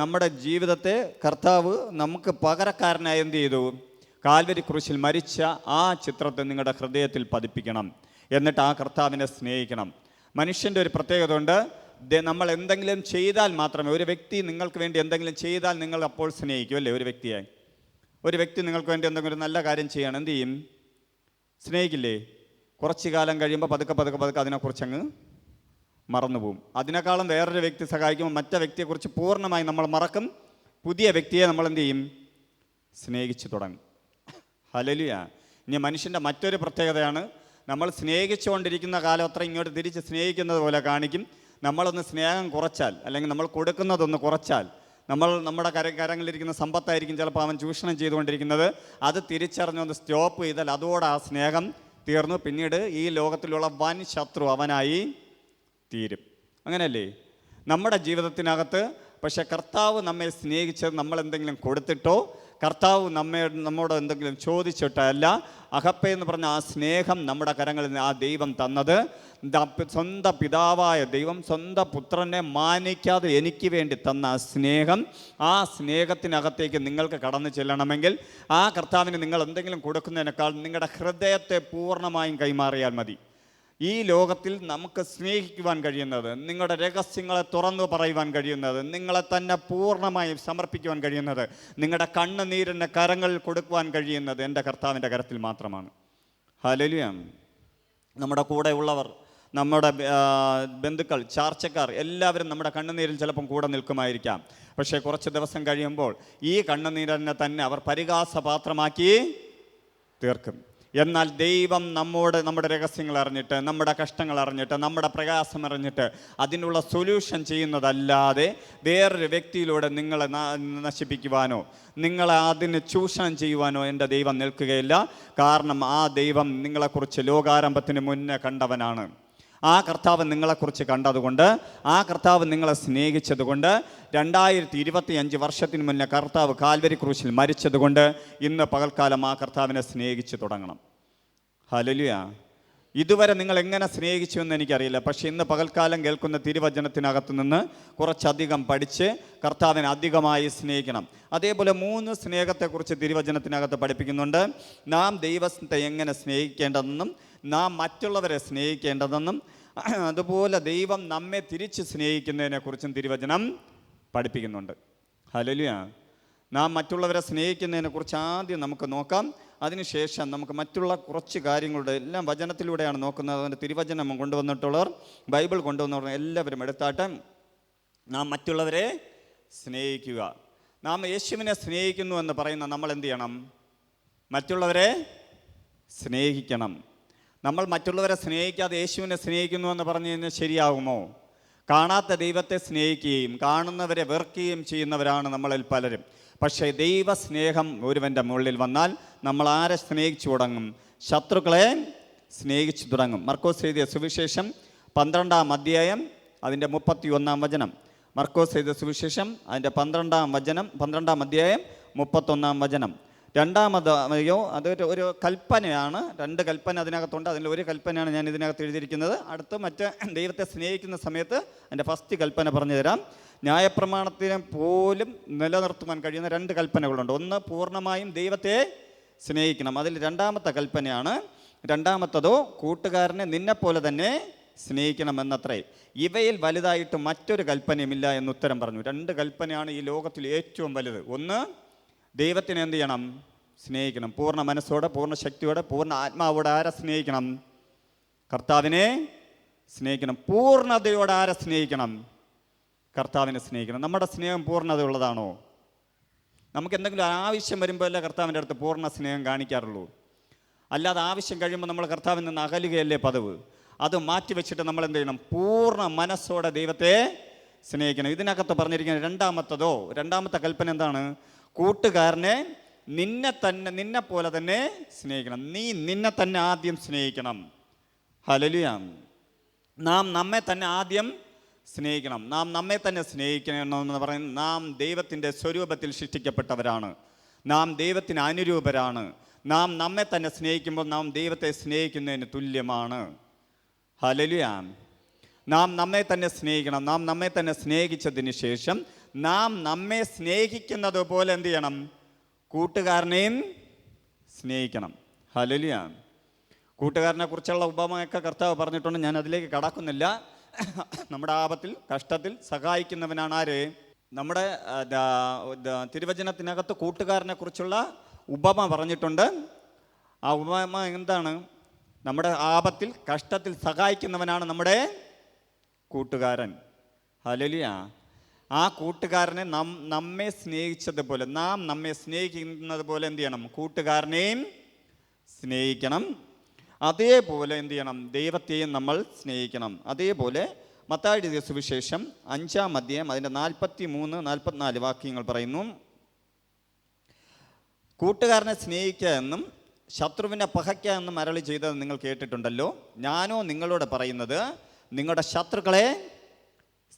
നമ്മുടെ ജീവിതത്തെ കർത്താവ് നമുക്ക് പകരക്കാരനായി എന്ത് ചെയ്തു? കാൽവരി ക്രൂശിൽ മരിച്ച ആ ചിത്രത്തെ നിങ്ങളുടെ ഹൃദയത്തിൽ പതിപ്പിക്കണം. എന്നിട്ട് ആ കർത്താവിനെ സ്നേഹിക്കണം. മനുഷ്യൻ്റെ ഒരു പ്രത്യേകത ഉണ്ട്. നമ്മൾ എന്തെങ്കിലും ചെയ്താൽ മാത്രമേ, ഒരു വ്യക്തി നിങ്ങൾക്ക് വേണ്ടി എന്തെങ്കിലും ചെയ്താൽ നിങ്ങൾ അപ്പോൾ സ്നേഹിക്കും അല്ലേ? ഒരു വ്യക്തി നിങ്ങൾക്ക് വേണ്ടി എന്തെങ്കിലും ഒരു നല്ല കാര്യം ചെയ്യണം, എന്ത് ചെയ്യും? സ്നേഹിക്കില്ലേ? കുറച്ച് കാലം കഴിയുമ്പോൾ പതുക്കെ അതിനെക്കുറിച്ച് അങ്ങ് മറന്നുപോകും. അതിനേക്കാളും വേറൊരു വ്യക്തി സഹായിക്കുമ്പോൾ മറ്റേ വ്യക്തിയെക്കുറിച്ച് പൂർണ്ണമായി നമ്മൾ മറക്കും. പുതിയ വ്യക്തിയെ നമ്മൾ എന്ത് ചെയ്യും? സ്നേഹിച്ചു തുടങ്ങും. ഹല്ലേലൂയ. ഇനി മനുഷ്യൻ്റെ മറ്റൊരു പ്രത്യേകതയാണ്, നമ്മൾ സ്നേഹിച്ചുകൊണ്ടിരിക്കുന്ന കാലം അത്ര ഇങ്ങോട്ട് തിരിച്ച് സ്നേഹിക്കുന്നത് പോലെ കാണിക്കും. നമ്മളൊന്ന് സ്നേഹം കുറച്ചാൽ, അല്ലെങ്കിൽ നമ്മൾ കൊടുക്കുന്നതൊന്ന് കുറച്ചാൽ, നമ്മുടെ കരങ്ങളിലിരിക്കുന്ന സമ്പത്തായിരിക്കും ചിലപ്പോൾ അവൻ ചൂഷണം ചെയ്തുകൊണ്ടിരിക്കുന്നത്. അത് തിരിച്ചറിഞ്ഞൊന്ന് സ്റ്റോപ്പ് ചെയ്താൽ അതോടെ ആ സ്നേഹം തീർന്നു. പിന്നീട് ഈ ലോകത്തിലുള്ള വൻ ശത്രു അവനായി തീരും. അങ്ങനെയല്ലേ നമ്മുടെ ജീവിതത്തിനകത്ത്? പക്ഷേ കർത്താവ് നമ്മെ സ്നേഹിച്ചത് നമ്മൾ എന്തെങ്കിലും കൊടുത്തിട്ടോ, കർത്താവ് നമ്മോട് എന്തെങ്കിലും ചോദിച്ചിട്ടോ അല്ല. അഗപ്പേ എന്ന് പറഞ്ഞ ആ സ്നേഹം നമ്മുടെ കരങ്ങളിൽ ആ ദൈവം തന്നത്, സ്വന്തം പിതാവായ ദൈവം സ്വന്തം പുത്രനെ മാനിക്കാതെ എനിക്ക് വേണ്ടി തന്ന ആ സ്നേഹം, ആ സ്നേഹത്തിനകത്തേക്ക് നിങ്ങൾക്ക് കടന്നു ചെല്ലണമെങ്കിൽ ആ കർത്താവിന് നിങ്ങൾ എന്തെങ്കിലും കൊടുക്കുന്നതിനേക്കാൾ നിങ്ങളുടെ ഹൃദയത്തെ പൂർണ്ണമായും കൈമാറിയാൽ മതി. ഈ ലോകത്തിൽ നമുക്ക് സ്നേഹിക്കുവാൻ കഴിയുന്നത്, നിങ്ങളുടെ രഹസ്യങ്ങളെ തുറന്നു പറയുവാൻ കഴിയുന്നത്, നിങ്ങളെ തന്നെ പൂർണ്ണമായും സമർപ്പിക്കുവാൻ കഴിയുന്നത്, നിങ്ങളുടെ കണ്ണുനീരിൻ്റെ കരങ്ങളിൽ കൊടുക്കുവാൻ കഴിയുന്നത് എൻ്റെ കർത്താവിൻ്റെ കരത്തിൽ മാത്രമാണ്. ഹല്ലേലൂയ. നമ്മുടെ കൂടെ ഉള്ളവർ, നമ്മുടെ ബന്ധുക്കൾ, ചാർച്ചക്കാർ എല്ലാവരും നമ്മുടെ കണ്ണുനീരിൽ ചിലപ്പം കൂടെ നിൽക്കുമായിരിക്കാം. പക്ഷേ കുറച്ച് ദിവസം കഴിയുമ്പോൾ ഈ കണ്ണുനീരിനെ തന്നെ അവർ പരിഹാസപാത്രമാക്കി തീർക്കും. എന്നാൽ ദൈവം നമ്മുടെ രഹസ്യങ്ങൾ അറിഞ്ഞിട്ട്, നമ്മുടെ കഷ്ടങ്ങൾ അറിഞ്ഞിട്ട്, നമ്മുടെ പ്രയാസം അറിഞ്ഞിട്ട് അതിനുള്ള സൊല്യൂഷൻ ചെയ്യുന്നതല്ലാതെ വേറൊരു വ്യക്തിയിലൂടെ നിങ്ങളെ നശിപ്പിക്കുവാനോ നിങ്ങളെ അതിന് ചൂഷണം ചെയ്യുവാനോ എൻ്റെ ദൈവം നിൽക്കുകയില്ല. കാരണം ആ ദൈവം നിങ്ങളെക്കുറിച്ച് ലോകാരംഭത്തിന് മുന്നേ കണ്ടവനാണ്. ആ കർത്താവ് നിങ്ങളെക്കുറിച്ച് കണ്ടതുകൊണ്ട്, ആ കർത്താവ് നിങ്ങളെ സ്നേഹിച്ചതുകൊണ്ട്, 2025 വർഷത്തിന് മുന്നേ കർത്താവ് കാൽവരി ക്രൂശിൽ മരിച്ചതുകൊണ്ട് ഇന്ന് പകൽക്കാലം ആ കർത്താവിനെ സ്നേഹിച്ച് തുടങ്ങണം. ഹല്ലേലൂയ. ഇതുവരെ നിങ്ങൾ എങ്ങനെ സ്നേഹിച്ചു എന്ന് എനിക്കറിയില്ല. പക്ഷേ ഇന്ന് പകൽക്കാലം കേൾക്കുന്ന തിരുവചനത്തിനകത്ത് നിന്ന് കുറച്ചധികം പഠിച്ച് കർത്താവിനെ അധികമായി സ്നേഹിക്കണം. അതേപോലെ 3 സ്നേഹത്തെക്കുറിച്ച് തിരുവചനത്തിനകത്ത് പഠിപ്പിക്കുന്നുണ്ട്. നാം ദൈവത്തെ എങ്ങനെ സ്നേഹിക്കേണ്ടതെന്നും നാം മറ്റുള്ളവരെ സ്നേഹിക്കേണ്ടതെന്നും അതുപോലെ ദൈവം നമ്മെ തിരിച്ച് സ്നേഹിക്കുന്നതിനെക്കുറിച്ചും തിരുവചനം പഠിപ്പിക്കുന്നുണ്ട്. ഹല്ലേലൂയ. നാം മറ്റുള്ളവരെ സ്നേഹിക്കുന്നതിനെക്കുറിച്ച് ആദ്യം നമുക്ക് നോക്കാം. അതിനുശേഷം നമുക്ക് മറ്റുള്ള കുറച്ച് കാര്യങ്ങളുടെ എല്ലാം വചനത്തിലൂടെയാണ് നോക്കുന്നത്. അതുകൊണ്ട് തിരുവചനം കൊണ്ടുവന്നിട്ടുള്ളവർ, ബൈബിൾ കൊണ്ടുവന്നവർ എല്ലാവരും എടുത്താട്ടെ. നാം മറ്റുള്ളവരെ സ്നേഹിക്കുക. നാം യേശുവിനെ സ്നേഹിക്കുന്നു എന്ന് പറയുന്ന നമ്മൾ എന്ത് ചെയ്യണം? മറ്റുള്ളവരെ സ്നേഹിക്കണം. നമ്മൾ മറ്റുള്ളവരെ സ്നേഹിക്കാതെ യേശുവിനെ സ്നേഹിക്കുന്നു എന്ന് പറഞ്ഞു കഴിഞ്ഞാൽ ശരിയാകുമോ? കാണാത്ത ദൈവത്തെ സ്നേഹിക്കുകയും കാണുന്നവരെ വെറുക്കുകയും ചെയ്യുന്നവരാണ് നമ്മളിൽ പലരും. പക്ഷേ ദൈവസ്നേഹം ഒരുവൻ്റെ മുകളിൽ വന്നാൽ നമ്മൾ ആരെ സ്നേഹിച്ചു തുടങ്ങും? ശത്രുക്കളെ സ്നേഹിച്ചു തുടങ്ങും. മർക്കോസ് എഴുതിയ സുവിശേഷം 12-ാം അധ്യായം അതിൻ്റെ 31-ാം വചനം. മർക്കോസ് എഴുതിയ സുവിശേഷം അതിൻ്റെ 12-ാം അധ്യായം 31-ാം വചനം. രണ്ടാമതയോ ഒരു കൽപ്പനയാണ്. 2 കൽപ്പന അതിനകത്തുണ്ട്. അതിൽ ഒരു കൽപ്പനയാണ് ഞാൻ ഇതിനകത്ത് എഴുതിയിരിക്കുന്നത്. അടുത്ത് മറ്റ് ദൈവത്തെ സ്നേഹിക്കുന്ന സമയത്ത് എൻ്റെ ഫസ്റ്റ് കൽപ്പന പറഞ്ഞു തരാം. ന്യായപ്രമാണത്തിനെ പോലും നിലനിർത്തുവാൻ കഴിയുന്ന 2 കൽപ്പനകളുണ്ട്. ഒന്ന്, പൂർണ്ണമായും ദൈവത്തെ സ്നേഹിക്കണം. അതിൽ രണ്ടാമത്തെ കൽപ്പനയാണ്. രണ്ടാമത്തതോ കൂട്ടുകാരനെ നിന്നെപ്പോലെ തന്നെ സ്നേഹിക്കണം എന്നത്രേ. ഇവയിൽ വലുതായിട്ട് മറ്റൊരു കൽപ്പനയുമില്ല എന്ന് ഉത്തരം പറഞ്ഞു. 2 കൽപ്പനയാണ് ഈ ലോകത്തിൽ ഏറ്റവും വലുത്. ഒന്ന്, ദൈവത്തിനെ എന്ത് ചെയ്യണം? സ്നേഹിക്കണം. പൂർണ്ണ മനസ്സോടെ, പൂർണ്ണ ശക്തിയോടെ, പൂർണ്ണ ആത്മാവോടെ. ആരെ സ്നേഹിക്കണം? കർത്താവിനെ സ്നേഹിക്കണം. പൂർണ്ണതയോടെ ആരെ സ്നേഹിക്കണം? കർത്താവിനെ സ്നേഹിക്കണം. നമ്മുടെ സ്നേഹം പൂർണ്ണതയുള്ളതാണോ? നമുക്ക് എന്തെങ്കിലും ആവശ്യം വരുമ്പോഴല്ലേ കർത്താവിൻ്റെ അടുത്ത് പൂർണ്ണ സ്നേഹം കാണിക്കാറുള്ളൂ. അല്ലാതെ ആവശ്യം കഴിയുമ്പോൾ നമ്മൾ കർത്താവിൽ നിന്ന് അകലുകയല്ലേ പതിവ്. അത് മാറ്റി വെച്ചിട്ട് നമ്മൾ എന്ത് ചെയ്യണം? പൂർണ്ണ മനസ്സോടെ ദൈവത്തെ സ്നേഹിക്കണം. ഇതിനകത്ത് പറഞ്ഞിരിക്കുന്ന രണ്ടാമത്തെ കൽപ്പന എന്താണ്? കൂട്ടുകാരനെ നിന്നെ പോലെ തന്നെ സ്നേഹിക്കണം. നീ നിന്നെ തന്നെ ആദ്യം സ്നേഹിക്കണം. ഹല്ലേലൂയ. നാം നമ്മെ തന്നെ ആദ്യം സ്നേഹിക്കണം. നാം നമ്മെ തന്നെ സ്നേഹിക്കണമെന്ന് പറയുന്നത്, നാം ദൈവത്തിൻ്റെ സ്വരൂപത്തിൽ സൃഷ്ടിക്കപ്പെട്ടവരാണ്. നാം ദൈവത്തിന് അനുരൂപരാണ്. നാം നമ്മെ തന്നെ സ്നേഹിക്കുമ്പോൾ നാം ദൈവത്തെ സ്നേഹിക്കുന്നതിന് തുല്യമാണ്. ഹല്ലേലൂയ. നാം നമ്മെ തന്നെ സ്നേഹിക്കണം. നാം നമ്മെ തന്നെ സ്നേഹിച്ചതിന് ശേഷം നാം നമ്മെ സ്നേഹിക്കുന്നത് പോലെ എന്ത് ചെയ്യണം? കൂട്ടുകാരനെയും സ്നേഹിക്കണം. ഹല്ലേലൂയ. കൂട്ടുകാരനെ കുറിച്ചുള്ള ഉപമയൊക്കെ കർത്താവ് പറഞ്ഞിട്ടുണ്ട്. ഞാൻ അതിലേക്ക് കടക്കുന്നില്ല. നമ്മുടെ ആപത്തിൽ, കഷ്ടത്തിൽ സഹായിക്കുന്നവനാണ് ആര്? നമ്മുടെ തിരുവചനത്തിനകത്ത് കൂട്ടുകാരനെ കുറിച്ചുള്ള ഉപമ പറഞ്ഞിട്ടുണ്ട്. ആ ഉപമ എന്താണ്? നമ്മുടെ ആപത്തിൽ, കഷ്ടത്തിൽ സഹായിക്കുന്നവനാണ് നമ്മുടെ കൂട്ടുകാരൻ. ഹല്ലേലൂയ. ആ കൂട്ടുകാരനെ നമ്മെ സ്നേഹിച്ചതുപോലെ, നാം നമ്മെ സ്നേഹിക്കുന്നത് പോലെ എന്ത് ചെയ്യണം? കൂട്ടുകാരനെയും സ്നേഹിക്കണം. അതേപോലെ എന്ത് ചെയ്യണം? ദൈവത്തെയും നമ്മൾ സ്നേഹിക്കണം. അതേപോലെ മത്തായി എഴുതിയ സുവിശേഷം 5-ാം അധ്യായം അതിൻ്റെ 43-44 വാക്യങ്ങൾ പറയുന്നു. കൂട്ടുകാരനെ സ്നേഹിക്കുക എന്നും ശത്രുവിനെ പകയ്ക്കുക എന്നും അരുളി ചെയ്തത് നിങ്ങൾ കേട്ടിട്ടുണ്ടല്ലോ. ഞാനോ നിങ്ങളോട് പറയുന്നത്, നിങ്ങളുടെ ശത്രുക്കളെ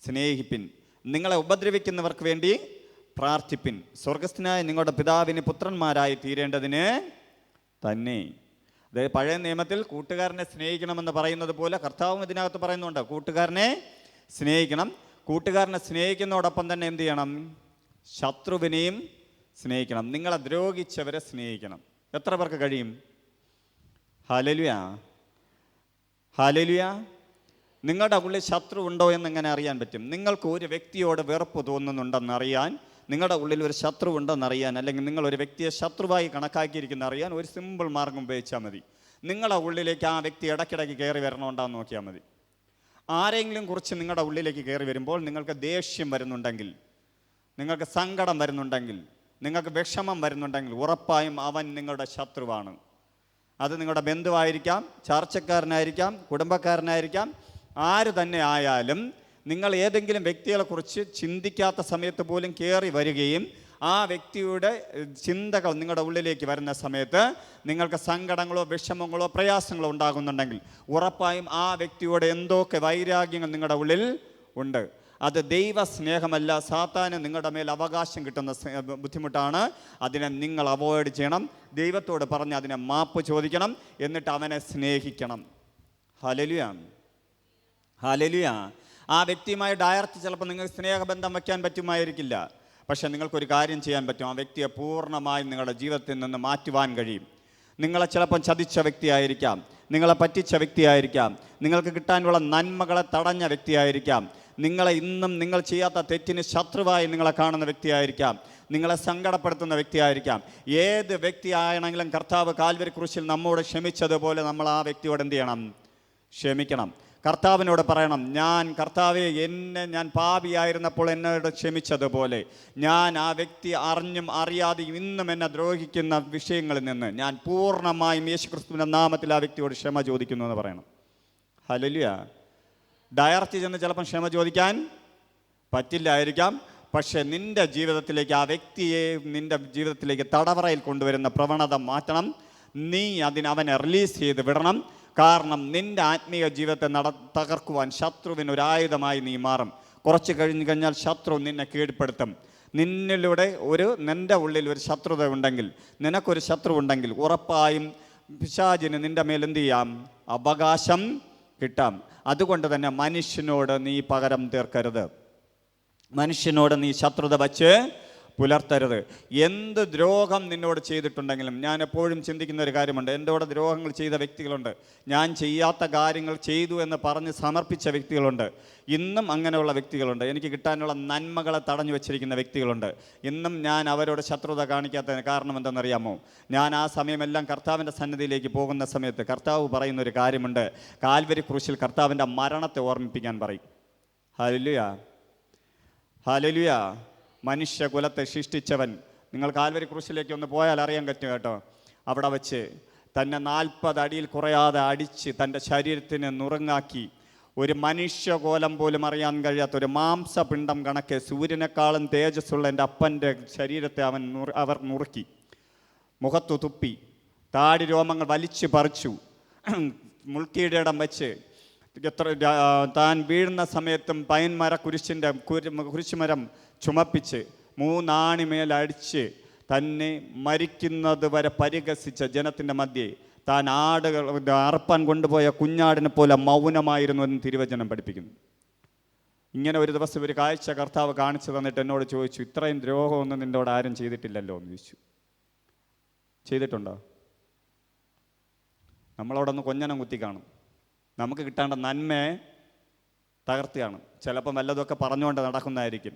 സ്നേഹിപ്പിൻ, നിങ്ങളെ ഉപദ്രവിക്കുന്നവർക്ക് വേണ്ടി പ്രാർത്ഥിപ്പിൻ, സ്വർഗസ്ഥനായ നിങ്ങളുടെ പിതാവിന് പുത്രന്മാരായി തീരേണ്ടതിന് തന്നെ. അതായത് പഴയ നിയമത്തിൽ കൂട്ടുകാരനെ സ്നേഹിക്കണമെന്ന് പറയുന്നത് പോലെ കർത്താവും ഇതിനകത്ത് പറയുന്നുണ്ട്. കൂട്ടുകാരനെ സ്നേഹിക്കണം. കൂട്ടുകാരനെ സ്നേഹിക്കുന്നതോടൊപ്പം തന്നെ എന്ത് ചെയ്യണം? ശത്രുവിനെയും സ്നേഹിക്കണം. നിങ്ങളെ ദ്രോഹിച്ചവരെ സ്നേഹിക്കണം. എത്ര പേർക്ക് കഴിയും? ഹല്ലേലൂയ. ഹല്ലേലൂയ. നിങ്ങളുടെ ഉള്ളിൽ ശത്രു ഉണ്ടോ എന്ന് എങ്ങനെ അറിയാൻ പറ്റും? നിങ്ങൾക്ക് ഒരു വ്യക്തിയോട് വെറുപ്പ് തോന്നുന്നുണ്ടെന്നറിയാൻ, നിങ്ങളുടെ ഉള്ളിൽ ഒരു ശത്രു ഉണ്ടെന്നറിയാൻ, അല്ലെങ്കിൽ നിങ്ങൾ ഒരു വ്യക്തിയെ ശത്രുവായി കണക്കാക്കിയിരിക്കുന്ന അറിയാൻ ഒരു സിമ്പിൾ മാർഗം ഉപയോഗിച്ചാൽ മതി. നിങ്ങളുടെ ഉള്ളിലേക്ക് ആ വ്യക്തി ഇടയ്ക്കിടയ്ക്ക് കയറി വരണമുണ്ടാന്ന് നോക്കിയാൽ മതി. ആരെങ്കിലും കുറിച്ച് നിങ്ങളുടെ ഉള്ളിലേക്ക് കയറി വരുമ്പോൾ നിങ്ങൾക്ക് ദേഷ്യം വരുന്നുണ്ടെങ്കിൽ, നിങ്ങൾക്ക് സങ്കടം വരുന്നുണ്ടെങ്കിൽ, നിങ്ങൾക്ക് വിഷമം വരുന്നുണ്ടെങ്കിൽ ഉറപ്പായും അവൻ നിങ്ങളുടെ ശത്രുവാണ്. അത് നിങ്ങളുടെ ബന്ധുവായിരിക്കാം, ചാർച്ചക്കാരനായിരിക്കാം, കുടുംബക്കാരനായിരിക്കാം, ആര് തന്നെ ആയാലും നിങ്ങൾ ഏതെങ്കിലും വ്യക്തികളെക്കുറിച്ച് ചിന്തിക്കാത്ത സമയത്ത് പോലും കയറി വരികയും ആ വ്യക്തിയുടെ ചിന്തകൾ നിങ്ങളുടെ ഉള്ളിലേക്ക് വരുന്ന സമയത്ത് നിങ്ങൾക്ക് സങ്കടങ്ങളോ വിഷമങ്ങളോ പ്രയാസങ്ങളോ ഉണ്ടാകുന്നുണ്ടെങ്കിൽ ഉറപ്പായും ആ വ്യക്തിയോട് എന്തൊക്കെ വൈരാഗ്യങ്ങൾ നിങ്ങളുടെ ഉള്ളിൽ ഉണ്ട്. അത് ദൈവ സ്നേഹമല്ല, സാത്താന് നിങ്ങളുടെ മേൽ അവകാശം കിട്ടുന്ന ബുദ്ധിമുട്ടാണ്. അതിനെ നിങ്ങൾ അവോയ്ഡ് ചെയ്യണം. ദൈവത്തോട് പറഞ്ഞ് അതിനെ മാപ്പ് ചോദിക്കണം. എന്നിട്ട് അവനെ സ്നേഹിക്കണം. ഹല്ലേലൂയ. ഹല്ലേലൂയ. ആ വ്യക്തിയുമായി ഡയറക്റ്റ് ചിലപ്പോൾ നിങ്ങൾക്ക് സ്നേഹബന്ധം വയ്ക്കാൻ പറ്റുമായിരിക്കില്ല. പക്ഷേ നിങ്ങൾക്കൊരു കാര്യം ചെയ്യാൻ പറ്റും. ആ വ്യക്തിയെ പൂർണ്ണമായും നിങ്ങളുടെ ജീവിതത്തിൽ നിന്ന് മാറ്റുവാൻ കഴിയും. നിങ്ങളെ ചിലപ്പം ചതിച്ച വ്യക്തിയായിരിക്കാം, നിങ്ങളെ പറ്റിച്ച വ്യക്തിയായിരിക്കാം, നിങ്ങൾക്ക് കിട്ടാനുള്ള നന്മകളെ തടഞ്ഞ വ്യക്തിയായിരിക്കാം, നിങ്ങളെ ഇന്നും നിങ്ങൾ ചെയ്യാത്ത തെറ്റിന് ശത്രുവായി നിങ്ങളെ കാണുന്ന വ്യക്തിയായിരിക്കാം, നിങ്ങളെ സങ്കടപ്പെടുത്തുന്ന വ്യക്തിയായിരിക്കാം. ഏത് വ്യക്തിയാണെങ്കിലും കർത്താവ് കാൽവരി ക്രൂശിൽ നമ്മോട് ക്ഷമിച്ചതുപോലെ നമ്മൾ ആ വ്യക്തിയോട് എന്ത് ചെയ്യണം? ക്ഷമിക്കണം. കർത്താവിനോട് പറയണം, കർത്താവെ ഞാൻ പാപിയായിരുന്നപ്പോൾ എന്നോട് ക്ഷമിച്ചതുപോലെ ഞാൻ ആ വ്യക്തി അറിഞ്ഞും അറിയാതെയും ഇന്നും എന്നെ ദ്രോഹിക്കുന്ന വിഷയങ്ങളിൽ നിന്ന് ഞാൻ പൂർണ്ണമായും യേശുക്രിസ്തുവിൻ്റെ നാമത്തിൽ ആ വ്യക്തിയോട് ക്ഷമ ചോദിക്കുന്നു എന്ന് പറയണം. ഹല്ലേലൂയ. ഡയറക്റ്റ് ചെന്ന് ചിലപ്പം ക്ഷമ ചോദിക്കാൻ പറ്റില്ലായിരിക്കാം. പക്ഷേ നിൻ്റെ ജീവിതത്തിലേക്ക് ആ വ്യക്തിയെ നിൻ്റെ ജീവിതത്തിലേക്ക് തടവറയിൽ കൊണ്ടുവരുന്ന പ്രവണത മാറ്റണം. നീ അവനെ റിലീസ് ചെയ്ത് വിടണം. കാരണം നിൻ്റെ ആത്മീയ ജീവിതത്തെ തകർക്കുവാൻ ശത്രുവിന് ഒരു ആയുധമായി നീ മാറും. കുറച്ച് കഴിഞ്ഞാൽ ശത്രു നിന്നെ കീഴ്പ്പെടുത്തും. നിന്നിലൂടെ നിൻ്റെ ഉള്ളിൽ ഒരു ശത്രുത ഉണ്ടെങ്കിൽ, നിനക്കൊരു ശത്രു ഉണ്ടെങ്കിൽ ഉറപ്പായും പിശാചിന് നിൻ്റെ മേൽ എന്ത് ചെയ്യാം? അവകാശം കിട്ടാം. അതുകൊണ്ട് തന്നെ മനുഷ്യനോട് നീ പകരം തീർക്കരുത്, മനുഷ്യനോട് നീ ശത്രുത വച്ച് പുലർത്തരുത്. എന്ത് ദ്രോഹം നിന്നോട് ചെയ്തിട്ടുണ്ടെങ്കിലും, ഞാൻ എപ്പോഴും ചിന്തിക്കുന്ന ഒരു കാര്യമുണ്ട്, എന്നോട് ദ്രോഹങ്ങൾ ചെയ്ത വ്യക്തികളുണ്ട്, ഞാൻ ചെയ്യാത്ത കാര്യങ്ങൾ ചെയ്തു എന്ന് പറഞ്ഞ് സമർപ്പിച്ച വ്യക്തികളുണ്ട്, ഇന്നും അങ്ങനെയുള്ള വ്യക്തികളുണ്ട്. എനിക്ക് കിട്ടാനുള്ള നന്മകളെ തടഞ്ഞു വെച്ചിരിക്കുന്ന വ്യക്തികളുണ്ട്. ഇന്നും ഞാൻ അവരോട് ശത്രുത കാണിക്കാത്തതിന് കാരണം എന്തെന്നറിയാമോ? ഞാൻ ആ സമയമെല്ലാം കർത്താവിൻ്റെ സന്നിധിയിലേക്ക് പോകുന്ന സമയത്ത് കർത്താവ് പറയുന്നൊരു കാര്യമുണ്ട്. കാൽവരി ക്രൂശിൽ കർത്താവിൻ്റെ മരണത്തെ ഓർമ്മിപ്പിക്കാൻ പറയും. Hallelujah, hallelujah. മനുഷ്യകുലത്തെ സൃഷ്ടിച്ചവൻ, നിങ്ങൾ കാൽവരി ക്രൂശിലേക്ക് ഒന്ന് പോയാൽ അറിയാൻ പറ്റും കേട്ടോ. അവിടെ വച്ച് തന്നെ 40 അടിയിൽ കുറയാതെ അടിച്ച് തൻ്റെ ശരീരത്തിന് നുറുങ്ങാക്കി, ഒരു മനുഷ്യകോലം പോലും അറിയാൻ കഴിയാത്ത ഒരു മാംസപിണ്ഡം കണക്കെ സൂര്യനേക്കാളും തേജസ്സുള്ള എൻ്റെ അപ്പൻ്റെ ശരീരത്തെ അവർ നുറുക്കി, മുഖത്തു തുപ്പി, താടി രോമങ്ങൾ വലിച്ചു പറിച്ചു, മുൾക്കീടം വെച്ച് താൻ വീഴുന്ന സമയത്തും പൈൻമര കുരിശുമരം ചുമപ്പിച്ച് 3 ആണിമേലടിച്ച് തന്നെ മരിക്കുന്നത് വരെ പരിഹസിച്ച ജനത്തിൻ്റെ മധ്യേ താൻ ആടുകൾ അർപ്പാൻ കൊണ്ടുപോയ കുഞ്ഞാടിനെ പോലെ മൗനമായിരുന്നു എന്ന് തിരുവചനം പഠിപ്പിക്കുന്നു. ഇങ്ങനെ ഒരു ദിവസം ഒരു കാഴ്ച കർത്താവ് കാണിച്ചു തന്നിട്ട് എന്നോട് ചോദിച്ചു, ഇത്രയും ദ്രോഹമൊന്നും നിന്നോട് ആരും ചെയ്തിട്ടില്ലല്ലോ എന്ന് ചോദിച്ചു. ചെയ്തിട്ടുണ്ടോ? നമ്മളോടൊന്ന് കൊഞ്ഞനം കുത്തി കാണും, നമുക്ക് കിട്ടേണ്ട നന്മയെ തകർത്തുകയാണ്. ചിലപ്പോൾ വല്ലതൊക്കെ പറഞ്ഞുകൊണ്ട് നടക്കുന്നതായിരിക്കും,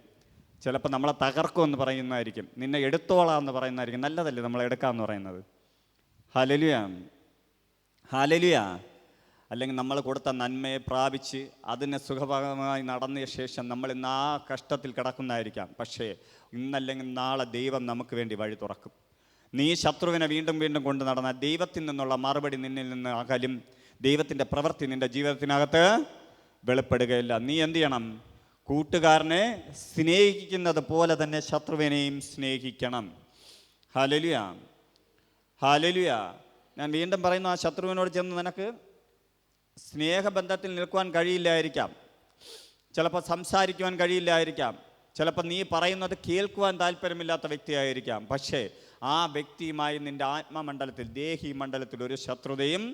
ചിലപ്പോൾ നമ്മളെ തകർക്കുമെന്ന് പറയുന്നതായിരിക്കും, നിന്നെ എടുത്തോളാമെന്ന് പറയുന്നതായിരിക്കും. നല്ലതല്ലേ നമ്മളെ എടുക്കാമെന്ന് പറയുന്നത്? Hallelujah, hallelujah. അല്ലെങ്കിൽ നമ്മൾ കൊടുത്ത നന്മയെ പ്രാപിച്ച് അതിനെ സുഖഭമായി നടന്ന ശേഷം നമ്മൾ ഇന്ന് ആ കഷ്ടത്തിൽ കിടക്കുന്നതായിരിക്കാം. പക്ഷേ ഇന്നല്ലെങ്കിൽ നാളെ ദൈവം നമുക്ക് വേണ്ടി വഴി തുറക്കും. നീ ശത്രുവിനെ വീണ്ടും വീണ്ടും കൊണ്ട് നടന്ന ദൈവത്തിൽ നിന്നുള്ള മറുപടി നിന്നിൽ നിന്ന് അകലും. ദൈവത്തിൻ്റെ പ്രവൃത്തി നിൻ്റെ ജീവിതത്തിനകത്ത് വെളിപ്പെടുകയില്ല. നീ എന്ത് ചെയ്യണം? കൂട്ടുകാരനെ സ്നേഹിക്കുന്നത് പോലെ തന്നെ ശത്രുവിനെയും സ്നേഹിക്കണം. Hallelujah, hallelujah. ഞാൻ വീണ്ടും പറയുന്നു, ആ ശത്രുവിനോട് ചെന്ന് നിനക്ക് സ്നേഹബന്ധത്തിൽ നിൽക്കുവാൻ കഴിയില്ലായിരിക്കാം, ചിലപ്പോൾ സംസാരിക്കുവാൻ കഴിയില്ലായിരിക്കാം, ചിലപ്പോൾ നീ പറയുന്നത് കേൾക്കുവാൻ താല്പര്യമില്ലാത്ത വ്യക്തിയായിരിക്കാം. പക്ഷേ ആ വ്യക്തിയുമായി നിൻ്റെ ആത്മമണ്ഡലത്തിൽ, ദേഹി മണ്ഡലത്തിൽ ഒരു ശത്രുതയും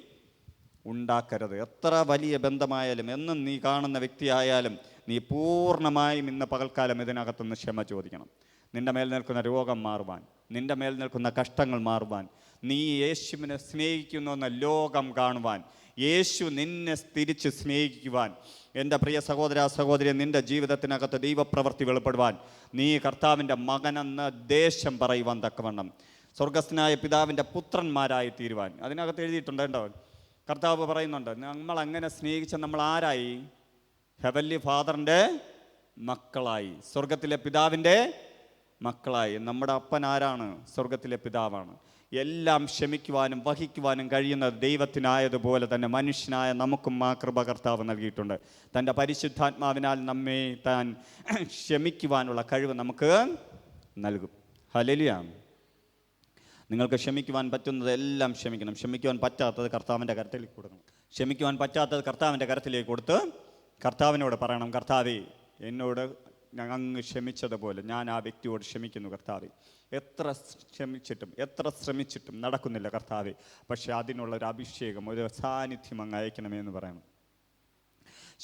ഉണ്ടാക്കരുത്. എത്ര വലിയ ബന്ധമായാലും, എന്നും നീ കാണുന്ന വ്യക്തിയായാലും, നീ പൂർണ്ണമായും ഇന്ന് പകൽക്കാലം ഇതിനകത്തുനിന്ന് ക്ഷമ ചോദിക്കണം. നിൻ്റെ മേൽ നിൽക്കുന്ന രോഗം മാറുവാൻ, നിൻ്റെ മേൽ നിൽക്കുന്ന കഷ്ടങ്ങൾ മാറുവാൻ, നീ യേശുവിനെ സ്നേഹിക്കുന്നുവെന്ന ലോകം കാണുവാൻ, യേശു നിന്നെ തിരിച്ച് സ്നേഹിക്കുവാൻ, എൻ്റെ പ്രിയ സഹോദര സഹോദരി, നിൻ്റെ ജീവിതത്തിനകത്ത് ദൈവപ്രവൃത്തി വെളിപ്പെടുവാൻ, നീ കർത്താവിൻ്റെ മകനെന്ന് ദേശം പറയുവാൻ തക്കവണ്ണം സ്വർഗസ്ഥനായ പിതാവിൻ്റെ പുത്രന്മാരായി തീരുവാൻ. അതിനകത്ത് എഴുതിയിട്ടുണ്ട് കേട്ടോ. കർത്താവ് പറയുന്നുണ്ട്, നമ്മൾ അങ്ങനെ സ്നേഹിച്ച നമ്മൾ ആരായി? ഹെവൻലി ഫാദറിൻ്റെ മക്കളായി, സ്വർഗത്തിലെ പിതാവിൻ്റെ മക്കളായി. നമ്മുടെ അപ്പൻ ആരാണ്? സ്വർഗത്തിലെ പിതാവാണ്. എല്ലാം ക്ഷമിക്കുവാനും വഹിക്കുവാനും കഴിയുന്ന ദൈവത്തിനായതുപോലെ തന്നെ മനുഷ്യനായ നമുക്കും ആ കൃപ കർത്താവ് നൽകിയിട്ടുണ്ട്. തൻ്റെ പരിശുദ്ധാത്മാവിനാൽ നമ്മെ താൻ ക്ഷമിക്കുവാനുള്ള കഴിവ് നമുക്ക് നൽകും. ഹല്ലേലൂയ. നിങ്ങൾക്ക് ക്ഷമിക്കുവാൻ പറ്റുന്നതെല്ലാം ക്ഷമിക്കണം. ക്ഷമിക്കുവാൻ പറ്റാത്തത് കർത്താവിൻ്റെ കരത്തിലേക്ക് കൊടുക്കണം. ക്ഷമിക്കുവാൻ പറ്റാത്തത് കർത്താവിൻ്റെ കരത്തിലേക്ക് കൊടുത്ത് കർത്താവിനോട് പറയണം, കർത്താവേ, എന്നോട് അങ്ങ് ക്ഷമിച്ചതുപോലെ ഞാൻ ആ വ്യക്തിയോട് ക്ഷമിക്കുന്നു കർത്താവേ. എത്ര ക്ഷമിച്ചിട്ടും എത്ര ശ്രമിച്ചിട്ടും നടക്കുന്നില്ല കർത്താവേ, പക്ഷേ അതിനുള്ളൊരു അഭിഷേകം, ഒരു സാന്നിധ്യം അങ്ങ് അയക്കണമേ എന്ന് പറയണം.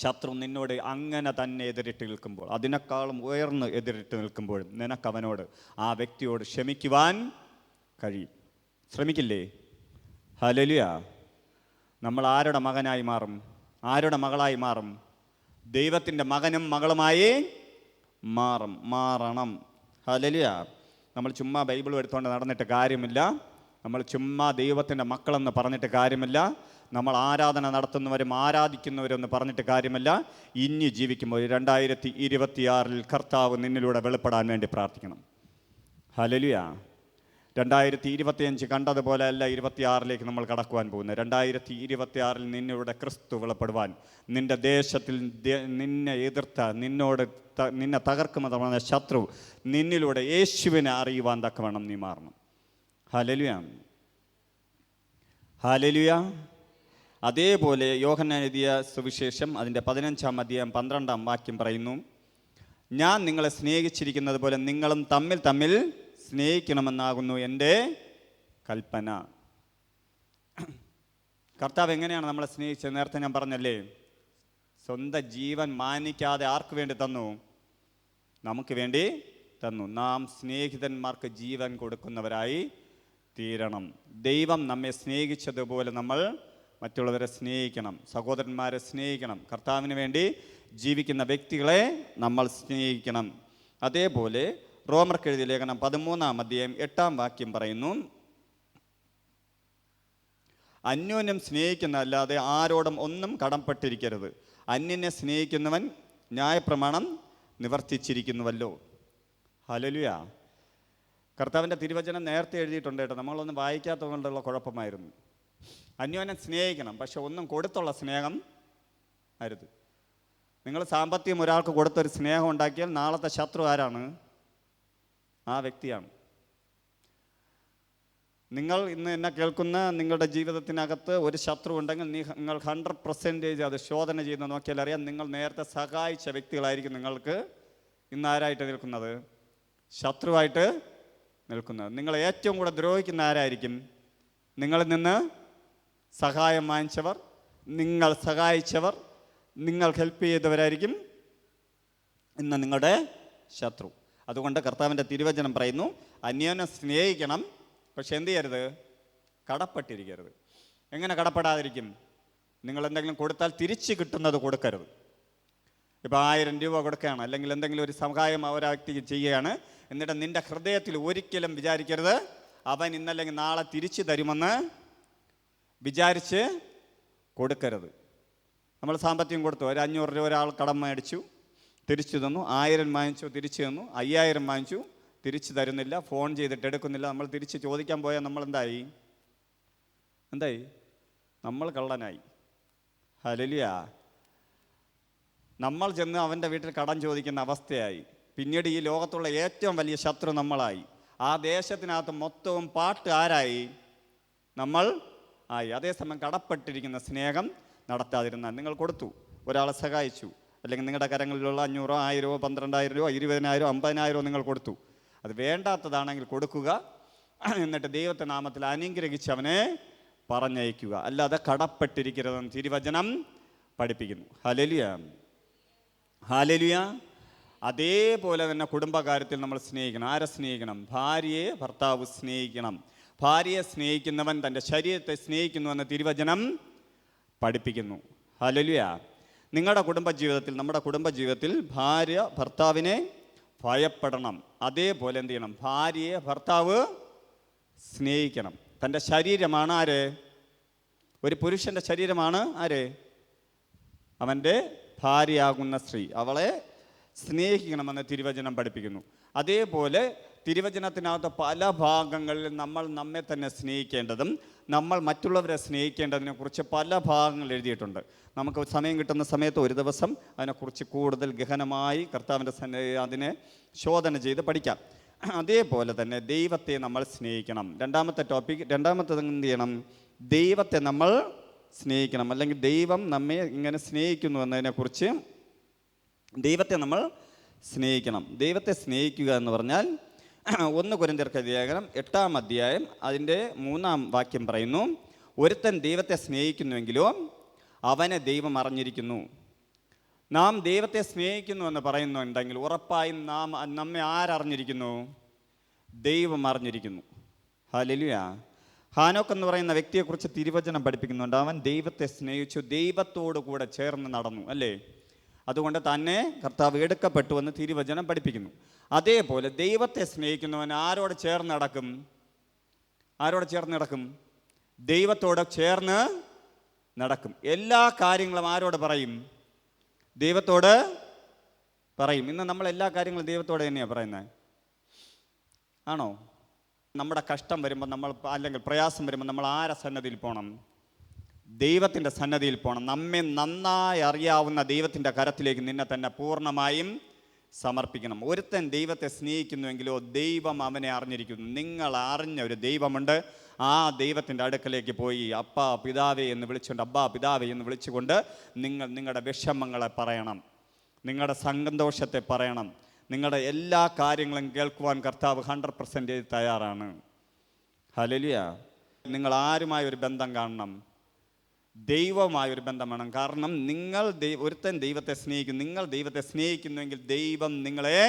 ശത്രു നിന്നോട് അങ്ങനെ തന്നെ എതിരിട്ട് നിൽക്കുമ്പോൾ, അതിനേക്കാളും ഉയർന്ന് എതിരിട്ട് നിൽക്കുമ്പോഴും നിനക്കവനോട്, ആ വ്യക്തിയോട് ക്ഷമിക്കുവാൻ കഴിയും. ശ്രമിക്കില്ലേ? ഹല്ലേലൂയ. നമ്മൾ ആരുടെ മകനായി മാറും? ആരുടെ മകളായി മാറും? ദൈവത്തിൻ്റെ മകനും മകളുമായി മാറണം. ഹല്ലേലൂയ. നമ്മൾ ചുമ്മാ ബൈബിൾ എടുത്തുകൊണ്ട് നടന്നിട്ട് കാര്യമില്ല, നമ്മൾ ചുമ്മാ ദൈവത്തിൻ്റെ മക്കളെന്ന് പറഞ്ഞിട്ട് കാര്യമില്ല, നമ്മൾ ആരാധന നടത്തുന്നവരും ആരാധിക്കുന്നവരെന്ന് പറഞ്ഞിട്ട് കാര്യമില്ല. ഇനി ജീവിക്കുമ്പോൾ 2026 കർത്താവ് നിന്നിലൂടെ വെളിപ്പെടാൻ വേണ്ടി പ്രാർത്ഥിക്കണം. ഹല്ലേലൂയ. 2025 കണ്ടതുപോലെ അല്ല 26 നമ്മൾ കടക്കുവാൻ പോകുന്നത്. 2026 നിന്നിലൂടെ ക്രിസ്തു വെളിപ്പെടുവാൻ, നിന്റെ ദേശത്തിൽ നിന്നെ എതിർത്ത, നിന്നെ തകർക്കുമെന്ന ശത്രു നിന്നിലൂടെ യേശുവിനെ അറിയുവാൻ തക്കവണ്ണം നീ മാറണം. Hallelujah, hallelujah. അതേപോലെ യോഹന്നാൻ എഴുതിയ സുവിശേഷം അതിൻ്റെ 15-ാം അധ്യായം 12-ാം വാക്യം പറയുന്നു, ഞാൻ നിങ്ങളെ സ്നേഹിച്ചിരിക്കുന്നത് പോലെ നിങ്ങളും തമ്മിൽ തമ്മിൽ സ്നേഹിക്കണമെന്നാകുന്നു എൻ്റെ കൽപ്പന. കർത്താവ് എങ്ങനെയാണ് നമ്മളെ സ്നേഹിച്ചത്? നേരത്തെ ഞാൻ പറഞ്ഞല്ലേ, സ്വന്തം ജീവൻ മാനിക്കാതെ ആർക്ക് വേണ്ടി തന്നു? നമുക്ക് വേണ്ടി തന്നു. നാം സ്നേഹിതന്മാർക്ക് ജീവൻ കൊടുക്കുന്നവരായി തീരണം. ദൈവം നമ്മെ സ്നേഹിച്ചതുപോലെ നമ്മൾ മറ്റുള്ളവരെ സ്നേഹിക്കണം, സഹോദരന്മാരെ സ്നേഹിക്കണം, കർത്താവിന് വേണ്ടി ജീവിക്കുന്ന വ്യക്തികളെ നമ്മൾ സ്നേഹിക്കണം. അതേപോലെ റോമർക്ക് എഴുതിയ ലേഖനം 13-ാം അധ്യായം 8-ാം വാക്യം പറയുന്നു, അന്യോന്യം സ്നേഹിക്കുന്നതല്ലാതെ ആരോടും ഒന്നും കടംപ്പെട്ടിരിക്കരുത്. അന്യനെ സ്നേഹിക്കുന്നവൻ ന്യായപ്രമാണം നിവർത്തിച്ചിരിക്കുന്നുവല്ലോ. ഹല്ലേലൂയ. കർത്താവിൻ്റെ തിരുവചനം നേരത്തെ എഴുതിയിട്ടുണ്ട് കേട്ടോ, നമ്മളൊന്നും വായിക്കാത്തത് കൊണ്ടുള്ള കുഴപ്പമായിരുന്നു. അന്യോന്യം സ്നേഹിക്കണം, പക്ഷെ ഒന്നും കൊടുത്തുള്ള സ്നേഹം അരുത്. നിങ്ങൾ സാമ്പത്തികം ഒരാൾക്ക് കൊടുത്തൊരു സ്നേഹം ഉണ്ടാക്കിയാൽ നാളത്തെ ശത്രു ആരാണ്? ആ വ്യക്തിയാണ്. നിങ്ങൾ ഇന്ന് എന്നെ കേൾക്കുന്ന നിങ്ങളുടെ ജീവിതത്തിനകത്ത് ഒരു ശത്രു ഉണ്ടെങ്കിൽ നിങ്ങൾ 100% അത് ശോധന ചെയ്ത് നോക്കിയാൽ അറിയാം, നിങ്ങൾ നേരത്തെ സഹായിച്ച വ്യക്തികളായിരിക്കും നിങ്ങൾക്ക് ഇന്ന് ആരായിട്ട് നിൽക്കുന്നത്? ശത്രുവായിട്ട് നിൽക്കുന്നത്. നിങ്ങൾ ഏറ്റവും കൂടെ ദ്രോഹിക്കുന്ന ആരായിരിക്കും? നിങ്ങളിൽ നിന്ന് സഹായം വാങ്ങിച്ചവർ, നിങ്ങൾ സഹായിച്ചവർ, നിങ്ങൾ ഹെൽപ്പ് ചെയ്തവരായിരിക്കും ഇന്ന് നിങ്ങളുടെ ശത്രു. അതുകൊണ്ട് കർത്താവിൻ്റെ തിരുവചനം പറയുന്നു, അന്യോന്യം സ്നേഹിക്കണം, പക്ഷെ എന്ത് ചെയ്യരുത്? കടപ്പെട്ടിരിക്കരുത്. എങ്ങനെ കടപ്പെടാതിരിക്കും? നിങ്ങൾ എന്തെങ്കിലും കൊടുത്താൽ തിരിച്ച് കിട്ടുന്നത് കൊടുക്കരുത്. ഇപ്പോൾ 1000 രൂപ കൊടുക്കുകയാണ്, അല്ലെങ്കിൽ എന്തെങ്കിലും ഒരു സഹായം ആ വ്യക്തിക്ക് ചെയ്യുകയാണ്, എന്നിട്ട് നിൻ്റെ ഹൃദയത്തിൽ ഒരിക്കലും വിചാരിക്കരുത് അവൻ ഇന്നല്ലെങ്കിൽ നാളെ തിരിച്ചു തരുമെന്ന് വിചാരിച്ച് കൊടുക്കരുത്. നമ്മൾ സാമ്പത്തികം കൊടുത്തു, ഒരു 500 രൂപ ഒരാൾ കടം മേടിച്ചു, തിരിച്ചു തന്നു. 1000 വാങ്ങിച്ചു, തിരിച്ചു തന്നു. 5000 വാങ്ങിച്ചു, തിരിച്ചു തരുന്നില്ല, ഫോൺ ചെയ്തിട്ട് എടുക്കുന്നില്ല. നമ്മൾ തിരിച്ച് ചോദിക്കാൻ പോയാൽ നമ്മൾ എന്തായി? നമ്മൾ കള്ളനായി. ഹല്ലേലൂയ. നമ്മൾ ചെന്ന് അവൻ്റെ വീട്ടിൽ കടം ചോദിക്കുന്ന അവസ്ഥയായി. പിന്നീട് ഈ ലോകത്തുള്ള ഏറ്റവും വലിയ ശത്രു നമ്മളായി. ആ ദേശത്തിനകത്ത് മൊത്തവും പാട്ട് ആരായി? നമ്മൾ ആയി. അതേസമയം കടപ്പെട്ടിരിക്കുന്ന സ്നേഹം നടത്താതിരുന്നാൽ, നിങ്ങൾ കൊടുത്തു, ഒരാളെ സഹായിച്ചു, അല്ലെങ്കിൽ നിങ്ങളുടെ കരങ്ങളിലുള്ള 500, 1000, 12,000 രൂപ, 20,000, 50,000 നിങ്ങൾ കൊടുത്തു. അത് വേണ്ടാത്തതാണെങ്കിൽ കൊടുക്കുക, എന്നിട്ട് ദൈവത്തെ നാമത്തിൽ അനുഗ്രഹിച്ച് അവനെ പറഞ്ഞയക്കുക. അല്ലാതെ കടപ്പെട്ടിരിക്കരുതെന്ന് തിരുവചനം പഠിപ്പിക്കുന്നു. Hallelujah, hallelujah. അതേപോലെ തന്നെ കുടുംബകാര്യത്തിൽ നമ്മൾ സ്നേഹിക്കണം. ആരെ സ്നേഹിക്കണം? ഭാര്യയെ ഭർത്താവ് സ്നേഹിക്കണം. ഭാര്യയെ സ്നേഹിക്കുന്നവൻ തൻ്റെ ശരീരത്തെ സ്നേഹിക്കുന്നുവെന്ന് തിരുവചനം പഠിപ്പിക്കുന്നു. ഹല്ലേലൂയ. നിങ്ങളുടെ കുടുംബജീവിതത്തിൽ, നമ്മുടെ കുടുംബജീവിതത്തിൽ ഭാര്യ ഭർത്താവിനെ ഭയപ്പെടണം. അതേപോലെ എന്ത് ചെയ്യണം? ഭാര്യയെ ഭർത്താവ് സ്നേഹിക്കണം. തൻ്റെ ശരീരമാണ് ആര്? ഒരു പുരുഷൻ്റെ ശരീരമാണ് ആര്? അവൻ്റെ ഭാര്യയാകുന്ന സ്ത്രീ. അവളെ സ്നേഹിക്കണമെന്ന് തിരുവചനം പഠിപ്പിക്കുന്നു. അതേപോലെ തിരുവചനത്തിനകത്ത് പല ഭാഗങ്ങളിൽ നമ്മൾ നമ്മെ തന്നെ സ്നേഹിക്കേണ്ടതും നമ്മൾ മറ്റുള്ളവരെ സ്നേഹിക്കേണ്ടതിനെ കുറിച്ച് പല ഭാഗങ്ങൾ എഴുതിയിട്ടുണ്ട്. നമുക്ക് സമയം കിട്ടുന്ന സമയത്ത് ഒരു ദിവസം അതിനെക്കുറിച്ച് കൂടുതൽ ഗഹനമായി കർത്താവിൻ്റെ അതിനെ ശോധന ചെയ്ത് പഠിക്കാം. അതേപോലെ തന്നെ ദൈവത്തെ നമ്മൾ സ്നേഹിക്കണം. രണ്ടാമത്തെ എന്ത് ചെയ്യണം? ദൈവത്തെ നമ്മൾ സ്നേഹിക്കണം. അല്ലെങ്കിൽ ദൈവം നമ്മെ ഇങ്ങനെ സ്നേഹിക്കുന്നു എന്നതിനെക്കുറിച്ച് ദൈവത്തെ നമ്മൾ സ്നേഹിക്കണം. ദൈവത്തെ സ്നേഹിക്കുക എന്ന് പറഞ്ഞാൽ 1 കൊരിന്ത്യർക്ക് ലേഖനം 8-ാം അധ്യായം അതിൻ്റെ 3-ാം വാക്യം പറയുന്നു, ഒരുത്തൻ ദൈവത്തെ സ്നേഹിക്കുന്നുവെങ്കിലോ അവനെ ദൈവം അറിഞ്ഞിരിക്കുന്നു. നാം ദൈവത്തെ സ്നേഹിക്കുന്നു എന്ന് പറയുന്നുണ്ടെങ്കിൽ ഉറപ്പായും നമ്മെ ആരറിഞ്ഞിരിക്കുന്നു? ദൈവം അറിഞ്ഞിരിക്കുന്നു. ഹല്ലേലൂയ. ഹാനോക്ക് എന്ന് പറയുന്ന വ്യക്തിയെക്കുറിച്ച് തിരുവചനം പഠിപ്പിക്കുന്നുണ്ട്. അവൻ ദൈവത്തെ സ്നേഹിച്ചു, ദൈവത്തോടു കൂടെ ചേർന്ന് നടന്നു, അല്ലേ? അതുകൊണ്ട് തന്നെ കർത്താവ് എടുക്കപ്പെട്ടു എന്ന് തിരുവചനം പഠിപ്പിക്കുന്നു. അതേപോലെ ദൈവത്തെ സ്നേഹിക്കുന്നവൻ ആരോട് ചേർന്ന് നടക്കും? ആരോട് ചേർന്ന് നടക്കും? ദൈവത്തോട് ചേർന്ന് നടക്കും. എല്ലാ കാര്യങ്ങളും ആരോട് പറയും? ദൈവത്തോട് പറയും. ഇന്ന് നമ്മൾ എല്ലാ കാര്യങ്ങളും ദൈവത്തോട് തന്നെയാണ് പറയുന്നത്, ആണോ? നമ്മുടെ കഷ്ടം വരുമ്പോൾ അല്ലെങ്കിൽ പ്രയാസം വരുമ്പോൾ നമ്മൾ ആരെ സന്നദ്ധിയിൽ പോകണം? ദൈവത്തിൻ്റെ സന്നദ്ധിയിൽ പോകണം. നമ്മെ നന്നായി അറിയാവുന്ന ദൈവത്തിൻ്റെ കരത്തിലേക്ക് നിന്നെ തന്നെ പൂർണ്ണമായും സമർപ്പിക്കണം. ഒരുത്തൻ ദൈവത്തെ സ്നേഹിക്കുന്നുവെങ്കിലോ ദൈവം അവനെ അറിഞ്ഞിരിക്കുന്നു. നിങ്ങൾ അറിഞ്ഞ ഒരു ദൈവമുണ്ട്. ആ ദൈവത്തിൻ്റെ അടുക്കലേക്ക് പോയി അപ്പാ പിതാവേ എന്ന് വിളിച്ചുകൊണ്ട്, അബ്ബാ പിതാവേ എന്ന് വിളിച്ചുകൊണ്ട് നിങ്ങൾ നിങ്ങളുടെ വിഷമങ്ങളെ പറയണം. നിങ്ങളുടെ സന്തോഷത്തെ പറയണം. നിങ്ങളുടെ എല്ലാ കാര്യങ്ങളും കേൾക്കുവാൻ കർത്താവ് 100% തയ്യാറാണ്. ഹല്ലേലൂയ. നിങ്ങൾ ആരുമായ ഒരു ബന്ധം കാണണം? ദൈവമായൊരു ബന്ധം വേണം. കാരണം നിങ്ങൾ ഒരുത്തൻ ദൈവത്തെ സ്നേഹിക്കും. നിങ്ങൾ ദൈവത്തെ സ്നേഹിക്കുന്നുവെങ്കിൽ ദൈവം നിങ്ങളെ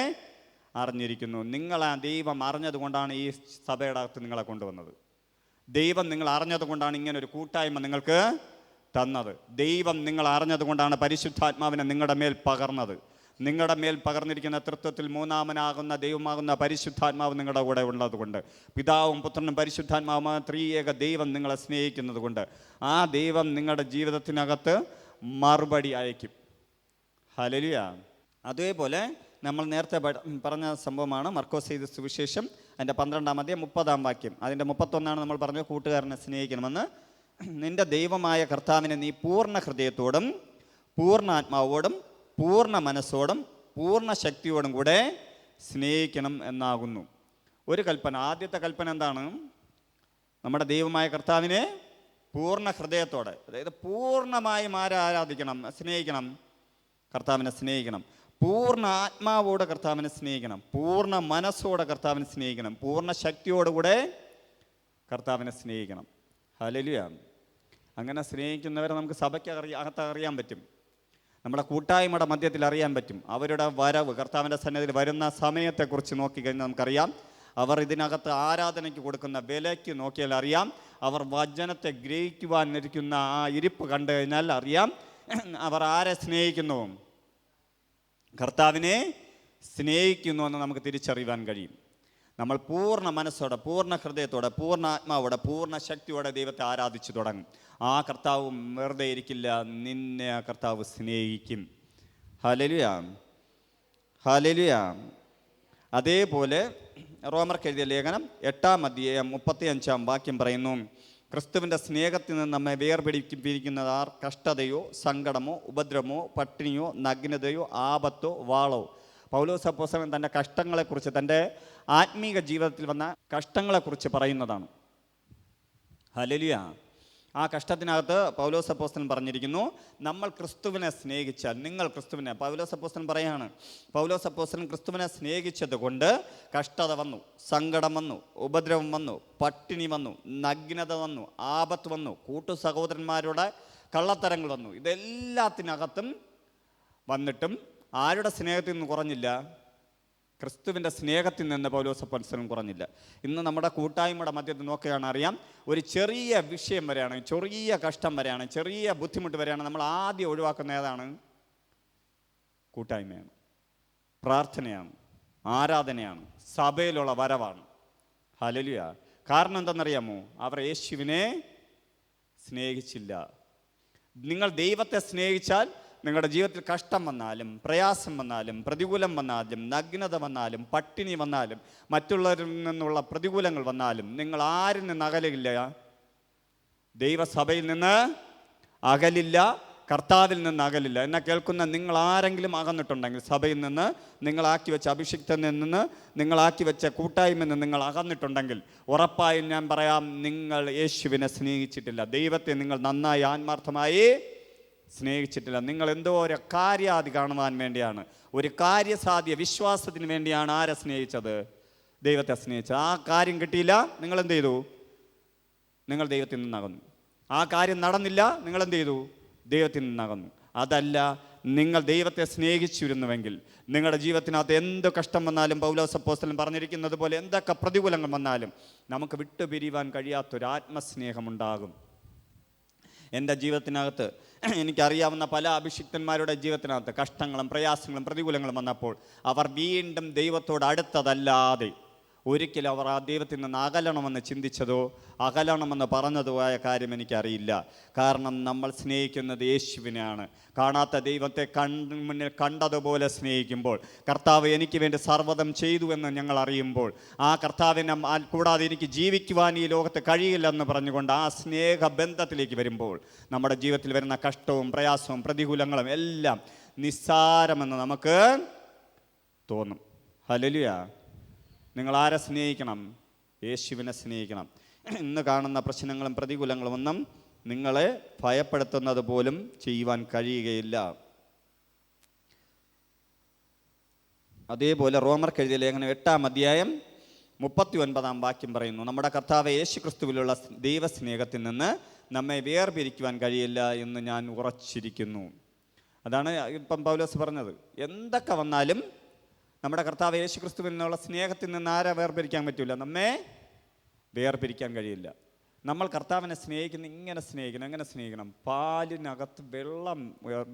അറിഞ്ഞിരിക്കുന്നു. നിങ്ങൾ ആ ദൈവം അറിഞ്ഞതുകൊണ്ടാണ് ഈ സഭയുടെ അകത്ത് നിങ്ങളെ കൊണ്ടുവന്നത്. ദൈവം നിങ്ങൾ അറിഞ്ഞതുകൊണ്ടാണ് ഇങ്ങനൊരു കൂട്ടായ്മ നിങ്ങൾക്ക് തന്നത്. ദൈവം നിങ്ങൾ അറിഞ്ഞതുകൊണ്ടാണ് പരിശുദ്ധാത്മാവിനെ നിങ്ങളുടെ മേൽ പകർന്നത്. നിങ്ങളുടെ മേൽ പകർന്നിരിക്കുന്ന തൃത്വത്തിൽ മൂന്നാമനാകുന്ന ദൈവമാകുന്ന പരിശുദ്ധാത്മാവ് നിങ്ങളുടെ കൂടെ ഉള്ളതുകൊണ്ട്, പിതാവും പുത്രനും പരിശുദ്ധാത്മാവുമായ ത്രിയേക ദൈവം നിങ്ങളെ സ്നേഹിക്കുന്നത് കൊണ്ട് ആ ദൈവം നിങ്ങളുടെ ജീവിതത്തിനകത്ത് മറുപടി അയക്കും. ഹല്ലേലൂയ. അതേപോലെ നമ്മൾ നേരത്തെ പറഞ്ഞ സംഭവമാണ് മർക്കോസ് എഴുതിയ സുവിശേഷം അതിൻ്റെ 12-ാം അധ്യായം 30-ാം വാക്യം. അതിൻ്റെ 31 നമ്മൾ പറഞ്ഞത് കൂട്ടുകാരനെ സ്നേഹിക്കണമെന്ന്. നിന്റെ ദൈവമായ കർത്താവിനെ നീ പൂർണ്ണ ഹൃദയത്തോടും പൂർണ്ണ ആത്മാവോടും പൂർണ്ണ മനസ്സോടും പൂർണ്ണ ശക്തിയോടും കൂടെ സ്നേഹിക്കണം എന്നാകുന്നു ഒരു കൽപ്പന. ആദ്യത്തെ കൽപ്പന എന്താണ്? നമ്മുടെ ദൈവമായ കർത്താവിനെ പൂർണ്ണ ഹൃദയത്തോടെ, അതായത് പൂർണ്ണമായും ആരാധിക്കണം, സ്നേഹിക്കണം. കർത്താവിനെ സ്നേഹിക്കണം. പൂർണ്ണ ആത്മാവോടെ കർത്താവിനെ സ്നേഹിക്കണം. പൂർണ്ണ മനസ്സോടെ കർത്താവിനെ സ്നേഹിക്കണം. പൂർണ്ണ ശക്തിയോടുകൂടെ കർത്താവിനെ സ്നേഹിക്കണം. ഹല്ലേലൂയ. അങ്ങനെ സ്നേഹിക്കുന്നവരെ നമുക്ക് സഭയ്ക്ക് അകത്ത് അറിയാൻ പറ്റും. നമ്മുടെ കൂട്ടായ്മയുടെ മധ്യത്തിൽ അറിയാൻ പറ്റും. അവരുടെ വരവ്, കർത്താവിൻ്റെ സന്നിധിയിൽ വരുന്ന സമയത്തെക്കുറിച്ച് നോക്കിക്കഴിഞ്ഞാൽ നമുക്കറിയാം. അവർ ഇതിനകത്ത് ആരാധനയ്ക്ക് കൊടുക്കുന്ന വിലയ്ക്ക് നോക്കിയാൽ അറിയാം. അവർ വചനത്തെ ഗ്രഹിക്കുവാൻ ഇരിക്കുന്ന ആ ഇരിപ്പ് കണ്ടു കഴിഞ്ഞാൽ അറിയാം അവർ ആരെ സ്നേഹിക്കുന്നു. കർത്താവിനെ സ്നേഹിക്കുന്നു എന്ന് നമുക്ക് തിരിച്ചറിയാൻ കഴിയും. നമ്മൾ പൂർണ്ണ മനസ്സോടെ, പൂർണ്ണ ഹൃദയത്തോടെ, പൂർണ്ണ ആത്മാവോടെ, പൂർണ്ണ ശക്തിയോടെ ദൈവത്തെ ആരാധിച്ചു തുടങ്ങും. ആ കർത്താവ് വെറുതെ ഇരിക്കില്ല, നിന്നെ ആ കർത്താവ് സ്നേഹിക്കും. Hallelujah, hallelujah. അതേപോലെ റോമർക്ക് എഴുതിയ ലേഖനം 8-ാം അധ്യായം 35-ാം വാക്യം പറയുന്നു, ക്രിസ്തുവിൻ്റെ സ്നേഹത്തിൽ നിന്ന് നമ്മെ വേർപിടിപ്പിക്കുന്നത് ആർ? കഷ്ടതയോ സങ്കടമോ ഉപദ്രവമോ പട്ടിണിയോ നഗ്നതയോ ആപത്തോ വാളോ. പൗലോസ് അപ്പോസ്തലൻ തൻ്റെ കഷ്ടങ്ങളെക്കുറിച്ച്, തൻ്റെ ആത്മീക ജീവിതത്തിൽ വന്ന കഷ്ടങ്ങളെക്കുറിച്ച് പറയുന്നതാണ്. ഹല്ലേലൂയ. ആ കഷ്ടത്തിനകത്ത് പൗലോസ് അപ്പോസ്തലൻ പറഞ്ഞിരിക്കുന്നു, നമ്മൾ ക്രിസ്തുവിനെ സ്നേഹിച്ചാൽ, നിങ്ങൾ ക്രിസ്തുവിനെ, പൗലോസ് അപ്പോസ്തലൻ പറയാണ്, പൗലോസ് അപ്പോസ്തലൻ ക്രിസ്തുവിനെ സ്നേഹിച്ചത് കൊണ്ട് കഷ്ടത വന്നു, സങ്കടം വന്നു, ഉപദ്രവം വന്നു, പട്ടിണി വന്നു, നഗ്നത വന്നു, ആപത്ത് വന്നു, കൂട്ടു സഹോദരന്മാരുടെ കള്ളത്തരങ്ങൾ വന്നു. ഇതെല്ലാത്തിനകത്തും വന്നിട്ടും ആരുടെ സ്നേഹത്തിൽ നിന്ന് കുറഞ്ഞില്ല? ക്രിസ്തുവിൻ്റെ സ്നേഹത്തിൽ നിന്ന് പൗലോസ് അപ്പോസ്തലൻ കുറഞ്ഞില്ല. ഇന്ന് നമ്മുടെ കൂട്ടായ്മയുടെ മധ്യത്തിൽ നോക്കുകയാണ് അറിയാം, ഒരു ചെറിയ വിഷയം വരെയാണ്, ചെറിയ കഷ്ടം വരെയാണ്, ചെറിയ ബുദ്ധിമുട്ട് വരെയാണ്, നമ്മൾ ആദ്യം ഒഴിവാക്കുന്ന ഏതാണ്? കൂട്ടായ്മയാണ്, പ്രാർത്ഥനയാണ്, ആരാധനയാണ്, സഭയിലുള്ള വരവാണ്. ഹല്ലേലൂയ. കാരണം എന്തെന്നറിയാമോ? അവർ യേശുവിനെ സ്നേഹിച്ചില്ല. നിങ്ങൾ ദൈവത്തെ സ്നേഹിച്ചാൽ നിങ്ങളുടെ ജീവിതത്തിൽ കഷ്ടം വന്നാലും പ്രയാസം വന്നാലും പ്രതികൂലം വന്നാലും നഗ്നത വന്നാലും പട്ടിണി വന്നാലും മറ്റുള്ളവരിൽ നിന്നുള്ള പ്രതികൂലങ്ങൾ വന്നാലും നിങ്ങൾ ആരിൽ നിന്ന് അകലില്ല? ദൈവസഭയിൽ നിന്ന് അകലില്ല, കർത്താവിൽ നിന്ന് അകലില്ല. എന്നെ കേൾക്കുന്ന നിങ്ങൾ ആരെങ്കിലും അകന്നിട്ടുണ്ടെങ്കിൽ, സഭയിൽ നിന്ന് നിങ്ങളാക്കി വെച്ച അഭിഷിക്തനിൽ നിന്ന്, നിങ്ങളാക്കി വെച്ച കൂട്ടായ്മയിൽ നിന്ന് നിങ്ങൾ അകന്നിട്ടുണ്ടെങ്കിൽ ഉറപ്പായും ഞാൻ പറയാം, നിങ്ങൾ യേശുവിനെ സ്നേഹിച്ചിട്ടില്ല. ദൈവത്തെ നിങ്ങൾ നന്നായി ആത്മാർത്ഥമായി സ്നേഹിച്ചിട്ടില്ല. നിങ്ങൾ എന്തോ ഒരു കാര്യാദി കാണുവാൻ വേണ്ടിയാണ്, ഒരു കാര്യസാധ്യ വിശ്വാസത്തിന് വേണ്ടിയാണ് ആരെ സ്നേഹിച്ചത്? ദൈവത്തെ സ്നേഹിച്ചത്. ആ കാര്യം കിട്ടിയില്ല, നിങ്ങൾ എന്ത് ചെയ്തു? നിങ്ങൾ ദൈവത്തിൽ നിന്നകന്നു. ആ കാര്യം നടന്നില്ല, നിങ്ങൾ എന്ത് ചെയ്തു? ദൈവത്തിൽ നിന്നകന്നു. അതല്ല, നിങ്ങൾ ദൈവത്തെ സ്നേഹിച്ചിരുന്നുവെങ്കിൽ നിങ്ങളുടെ ജീവിതത്തിനകത്ത് എന്ത് കഷ്ടം വന്നാലും, പൗലോസ് അപ്പോസ്തലൻ പറഞ്ഞിരിക്കുന്നത് പോലെ എന്തൊക്കെ പ്രതികൂലങ്ങൾ വന്നാലും നമുക്ക് വിട്ടുപിരിയുവാൻ കഴിയാത്തൊരു ആത്മസ്നേഹമുണ്ടാകും. എൻ്റെ ജീവിതത്തിനകത്ത് എനിക്കറിയാവുന്ന പല അഭിഷിക്തന്മാരുടെ ജീവിതത്തിനകത്ത് കഷ്ടങ്ങളും പ്രയാസങ്ങളും പ്രതികൂലങ്ങളും വന്നപ്പോൾ അവർ വീണ്ടും ദൈവത്തോട് അടുത്തതല്ലാതെ ഒരിക്കലും അവർ ആ ദൈവത്തിൽ നിന്ന് അകലണമെന്ന് ചിന്തിച്ചതോ അകലണമെന്ന് പറഞ്ഞതോ ആയ കാര്യം എനിക്കറിയില്ല. കാരണം നമ്മൾ സ്നേഹിക്കുന്നത് യേശുവിനെയാണ്. കാണാത്ത ദൈവത്തെ മുന്നിൽ കണ്ടതുപോലെ സ്നേഹിക്കുമ്പോൾ, കർത്താവ് എനിക്ക് വേണ്ടി സർവ്വതം ചെയ്തു എന്ന് ഞങ്ങൾ അറിയുമ്പോൾ, ആ കർത്താവിനെ കൂടാതെ എനിക്ക് ജീവിക്കുവാൻ ഈ ലോകത്ത് കഴിയില്ലെന്ന് പറഞ്ഞുകൊണ്ട് ആ സ്നേഹബന്ധത്തിലേക്ക് വരുമ്പോൾ നമ്മുടെ ജീവിതത്തിൽ വരുന്ന കഷ്ടവും പ്രയാസവും പ്രതികൂലങ്ങളും എല്ലാം നിസ്സാരമെന്ന് നമുക്ക് തോന്നും. ഹല്ലേലൂയ. നിങ്ങൾ ആരെ സ്നേഹിക്കണം? യേശുവിനെ സ്നേഹിക്കണം. ഇന്ന് കാണുന്ന പ്രശ്നങ്ങളും പ്രതികൂലങ്ങളും ഒന്നും നിങ്ങളെ ഭയപ്പെടുത്തുന്നത് പോലും ചെയ്യുവാൻ കഴിയുകയില്ല. അതേപോലെ റോമർക്ക് എഴുതിയ ലേഖനം 8-ാം അധ്യായം 39-ാം വാക്യം പറയുന്നു, നമ്മുടെ കർത്താവ് യേശു ക്രിസ്തുവിലുള്ള ദൈവസ്നേഹത്തിൽ നിന്ന് നമ്മെ വേർപിരിക്കുവാൻ കഴിയില്ല എന്ന് ഞാൻ ഉറച്ചിരിക്കുന്നു. അതാണ് ഇപ്പം പൗലോസ് പറഞ്ഞത്. എന്തൊക്കെ വന്നാലും നമ്മുടെ കർത്താവ് യേശു ക്രിസ്തുവിൽ നിന്നുള്ള സ്നേഹത്തിൽ നിന്ന് ആരെ വേർപിരിക്കാൻ പറ്റില്ല? നമ്മെ വേർപിരിക്കാൻ കഴിയില്ല. നമ്മൾ കർത്താവിനെ സ്നേഹിക്കുന്ന ഇങ്ങനെ സ്നേഹിക്കണം. എങ്ങനെ സ്നേഹിക്കണം? പാലിനകത്ത് വെള്ളം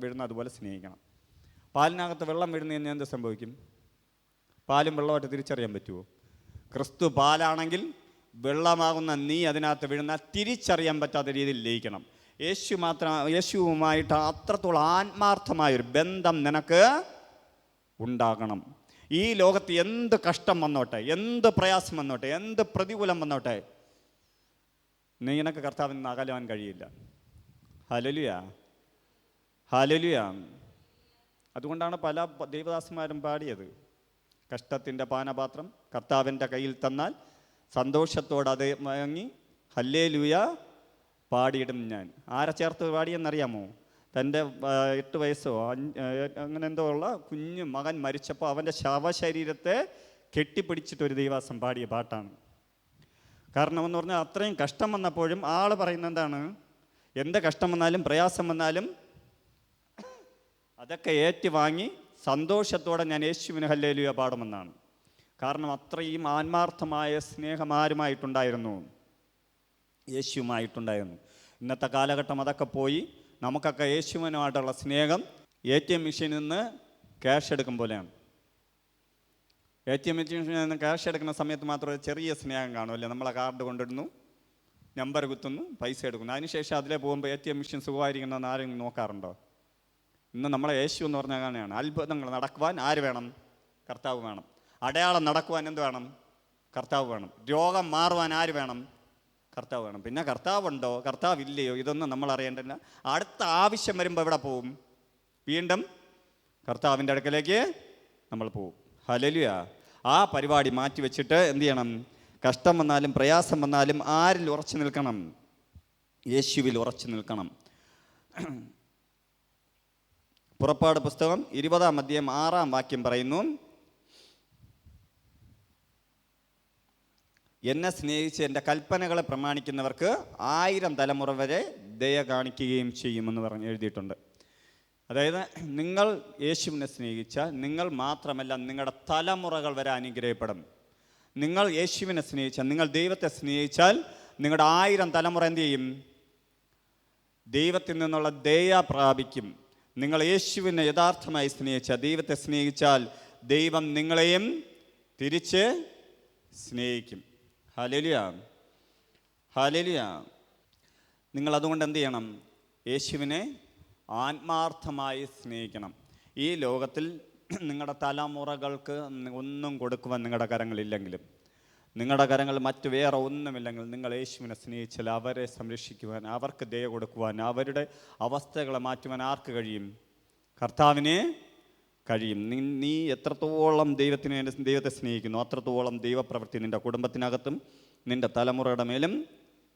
വീഴുന്ന അതുപോലെ സ്നേഹിക്കണം. പാലിനകത്ത് വെള്ളം വീഴുന്ന കഴിഞ്ഞാൽ എന്ത് സംഭവിക്കും? പാലും വെള്ളമായിട്ട് തിരിച്ചറിയാൻ പറ്റുമോ? ക്രിസ്തു പാലാണെങ്കിൽ വെള്ളമാകുന്ന നീ അതിനകത്ത് വീഴുന്നാൽ തിരിച്ചറിയാൻ പറ്റാത്ത രീതിയിൽ ലയിക്കണം. യേശുവുമായിട്ട് അത്രത്തോളം ആത്മാർത്ഥമായൊരു ബന്ധം നിനക്ക് ഉണ്ടാകണം. ഈ ലോകത്ത് എന്ത് കഷ്ടം വന്നോട്ടെ, എന്ത് പ്രയാസം വന്നോട്ടെ, എന്ത് പ്രതികൂലം വന്നോട്ടെ, നിനക്ക് കർത്താവിൽ നിന്ന് അകലാൻ കഴിയില്ല. Hallelujah, hallelujah. അതുകൊണ്ടാണ് പല ദൈവദാസന്മാരും പാടിയത്, കഷ്ടത്തിൻ്റെ പാനപാത്രം കർത്താവിൻ്റെ കയ്യിൽ തന്നാൽ സന്തോഷത്തോടെ അത് വാങ്ങി ഹല്ലേലൂയ പാടിയിടും ഞാൻ. ആരെ ചേർത്ത് പാടിയെന്നറിയാമോ? തൻ്റെ 8 വയസ്സോ അങ്ങനെ എന്തോ ഉള്ള കുഞ്ഞു മകൻ മരിച്ചപ്പോൾ അവൻ്റെ ശവശരീരത്തെ കെട്ടിപ്പിടിച്ചിട്ടൊരു ദൈവദാസൻ പാടിയ പാട്ടാണ്. കാരണം എന്ന് പറഞ്ഞാൽ അത്രയും കഷ്ടം വന്നപ്പോഴും ആൾ പറയുന്നത് എന്താണ്? എന്ത് കഷ്ടം വന്നാലും പ്രയാസം വന്നാലും അതൊക്കെ ഏറ്റുവാങ്ങി സന്തോഷത്തോടെ ഞാൻ യേശുവിന് ഹല്ലേലൂയ പാടുമെന്നാണ്. കാരണം അത്രയും ആത്മാർത്ഥമായ സ്നേഹം ആരുമായിട്ടുണ്ടായിരുന്നു? യേശുവുമായിട്ടുണ്ടായിരുന്നു. ഇന്നത്തെ കാലഘട്ടം അതൊക്കെ പോയി. നമുക്കൊക്കെ യേശുവിനുമായിട്ടുള്ള സ്നേഹം ATM മെഷീനിൽ നിന്ന് ക്യാഷ് എടുക്കും പോലെയാണ്. ATM മെഷീനിൽ നിന്ന് ക്യാഷ് എടുക്കുന്ന സമയത്ത് മാത്രമേ ചെറിയ സ്നേഹം കാണുമല്ലേ? നമ്മളെ കാർഡ് കൊണ്ടിടുന്നു, നമ്പർ കുത്തുന്നു, പൈസ എടുക്കുന്നു. അതിനുശേഷം അതിലെ പോകുമ്പോൾ ATM മെഷീൻ സുഖമായിരിക്കണമെന്ന് ആരെങ്കിലും നോക്കാറുണ്ടോ? ഇന്ന് നമ്മളെ യേശു എന്ന് പറഞ്ഞാൽ അങ്ങനെയാണ്. അത്ഭുതങ്ങൾ നടക്കുവാൻ ആര് വേണം? കർത്താവ് വേണം. അടയാളം നടക്കുവാൻ എന്ത് വേണം? കർത്താവ് വേണം. രോഗം മാറുവാൻ ആര് വേണം? കർത്താവ് വേണം. പിന്നെ കർത്താവുണ്ടോ കർത്താവില്ലയോ ഇതൊന്നും നമ്മൾ അറിയേണ്ടില്ല. അടുത്ത ആവശ്യം വരുമ്പോൾ എവിടെ പോവും? വീണ്ടും കർത്താവിൻ്റെ അടുക്കലേക്ക് നമ്മൾ പോവും. ഹല്ലേലൂയ. ആ പരിപാടി മാറ്റി വെച്ചിട്ട് എന്ത് ചെയ്യണം? കഷ്ടം വന്നാലും പ്രയാസം വന്നാലും ആരിൽ ഉറച്ചു നിൽക്കണം? യേശുവിൽ ഉറച്ചു നിൽക്കണം. പുറപ്പാട് പുസ്തകം 20-ാം അധ്യായം 6-ാം വാക്യം പറയുന്നു, എന്നെ സ്നേഹിച്ച് എൻ്റെ കൽപ്പനകളെ പ്രമാണിക്കുന്നവർക്ക് 1000 തലമുറ വരെ ദയ കാണിക്കുകയും ചെയ്യുമെന്ന് പറഞ്ഞ് എഴുതിയിട്ടുണ്ട്. അതായത് നിങ്ങൾ യേശുവിനെ സ്നേഹിച്ചാൽ നിങ്ങൾ മാത്രമല്ല, നിങ്ങളുടെ തലമുറകൾ വരെ അനുഗ്രഹിക്കപ്പെടും. നിങ്ങൾ യേശുവിനെ സ്നേഹിച്ചാൽ, നിങ്ങൾ ദൈവത്തെ സ്നേഹിച്ചാൽ നിങ്ങളുടെ 1000 തലമുറ എന്ത് ചെയ്യും? ദൈവത്തിൽ നിന്നുള്ള ദയ പ്രാപിക്കും. നിങ്ങൾ യേശുവിനെ യഥാർത്ഥമായി സ്നേഹിച്ചാൽ, ദൈവത്തെ സ്നേഹിച്ചാൽ ദൈവം നിങ്ങളെയും തിരിച്ച് സ്നേഹിക്കും. Hallelujah, hallelujah. നിങ്ങൾ അതുകൊണ്ട് എന്ത് ചെയ്യണം? യേശുവിനെ ആത്മാർത്ഥമായി സ്നേഹിക്കണം. ഈ ലോകത്തിൽ നിങ്ങളുടെ തലമുറകൾക്ക് ഒന്നും കൊടുക്കുവാൻ നിങ്ങളുടെ കരങ്ങളില്ലെങ്കിലും, നിങ്ങളുടെ കരങ്ങൾ മറ്റു വേറെ ഒന്നുമില്ലെങ്കിൽ, നിങ്ങൾ യേശുവിനെ സ്നേഹിച്ചാൽ അവരെ സംരക്ഷിക്കുവാൻ, അവർക്ക് ദയ കൊടുക്കുവാൻ, അവരുടെ അവസ്ഥകളെ മാറ്റുവാൻ ആർക്ക് കഴിയും? കർത്താവിന് കഴിയും. നീ എത്രത്തോളം ദൈവത്തെ സ്നേഹിക്കുന്നു അത്രത്തോളം ദൈവപ്രവൃത്തി നിൻ്റെ കുടുംബത്തിനകത്തും നിൻ്റെ തലമുറയുടെ മേലും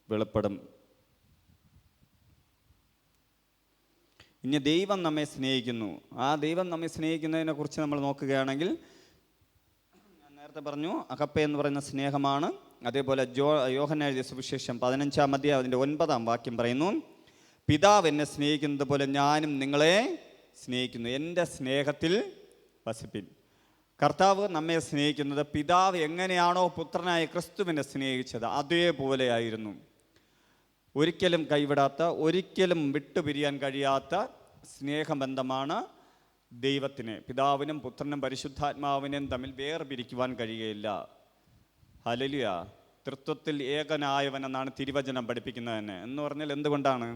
വെളിപ്പെടും. ഇനി ദൈവം നമ്മെ സ്നേഹിക്കുന്നു. ആ ദൈവം നമ്മെ സ്നേഹിക്കുന്നതിനെ കുറിച്ച് നമ്മൾ നോക്കുകയാണെങ്കിൽ, ഞാൻ നേരത്തെ പറഞ്ഞു അഗപ്പ എന്ന് പറയുന്ന സ്നേഹമാണ്. അതേപോലെ യോഹന്നാൻ എഴുതിയ സുവിശേഷം 15-ാം അധ്യായം അതിൻ്റെ 9-ാം വാക്യം പറയുന്നു, പിതാവ് എന്നെ സ്നേഹിക്കുന്നത് പോലെ ഞാനും നിങ്ങളെ സ്നേഹിക്കുന്നു, എൻ്റെ സ്നേഹത്തിൽ വസിപ്പിൻ. കർത്താവ് നമ്മെ സ്നേഹിക്കുന്നത് പിതാവ് എങ്ങനെയാണോ പുത്രനായ ക്രിസ്തുവിനെ സ്നേഹിച്ചത് അതേപോലെയായിരുന്നു. ഒരിക്കലും കൈവിടാത്ത, ഒരിക്കലും വിട്ടുപിരിയാൻ കഴിയാത്ത സ്നേഹബന്ധമാണ് ദൈവത്തിന്. പിതാവിനും പുത്രനും പരിശുദ്ധാത്മാവിനും തമ്മിൽ വേർപിരിക്കുവാൻ കഴിയുകയില്ല. ഹല്ലേലൂയ. തൃത്വത്തിൽ ഏകനായവൻ എന്നാണ് തിരുവചനം പഠിപ്പിക്കുന്നത് തന്നെ. എന്ന് പറഞ്ഞാൽ എന്തുകൊണ്ടാണ്?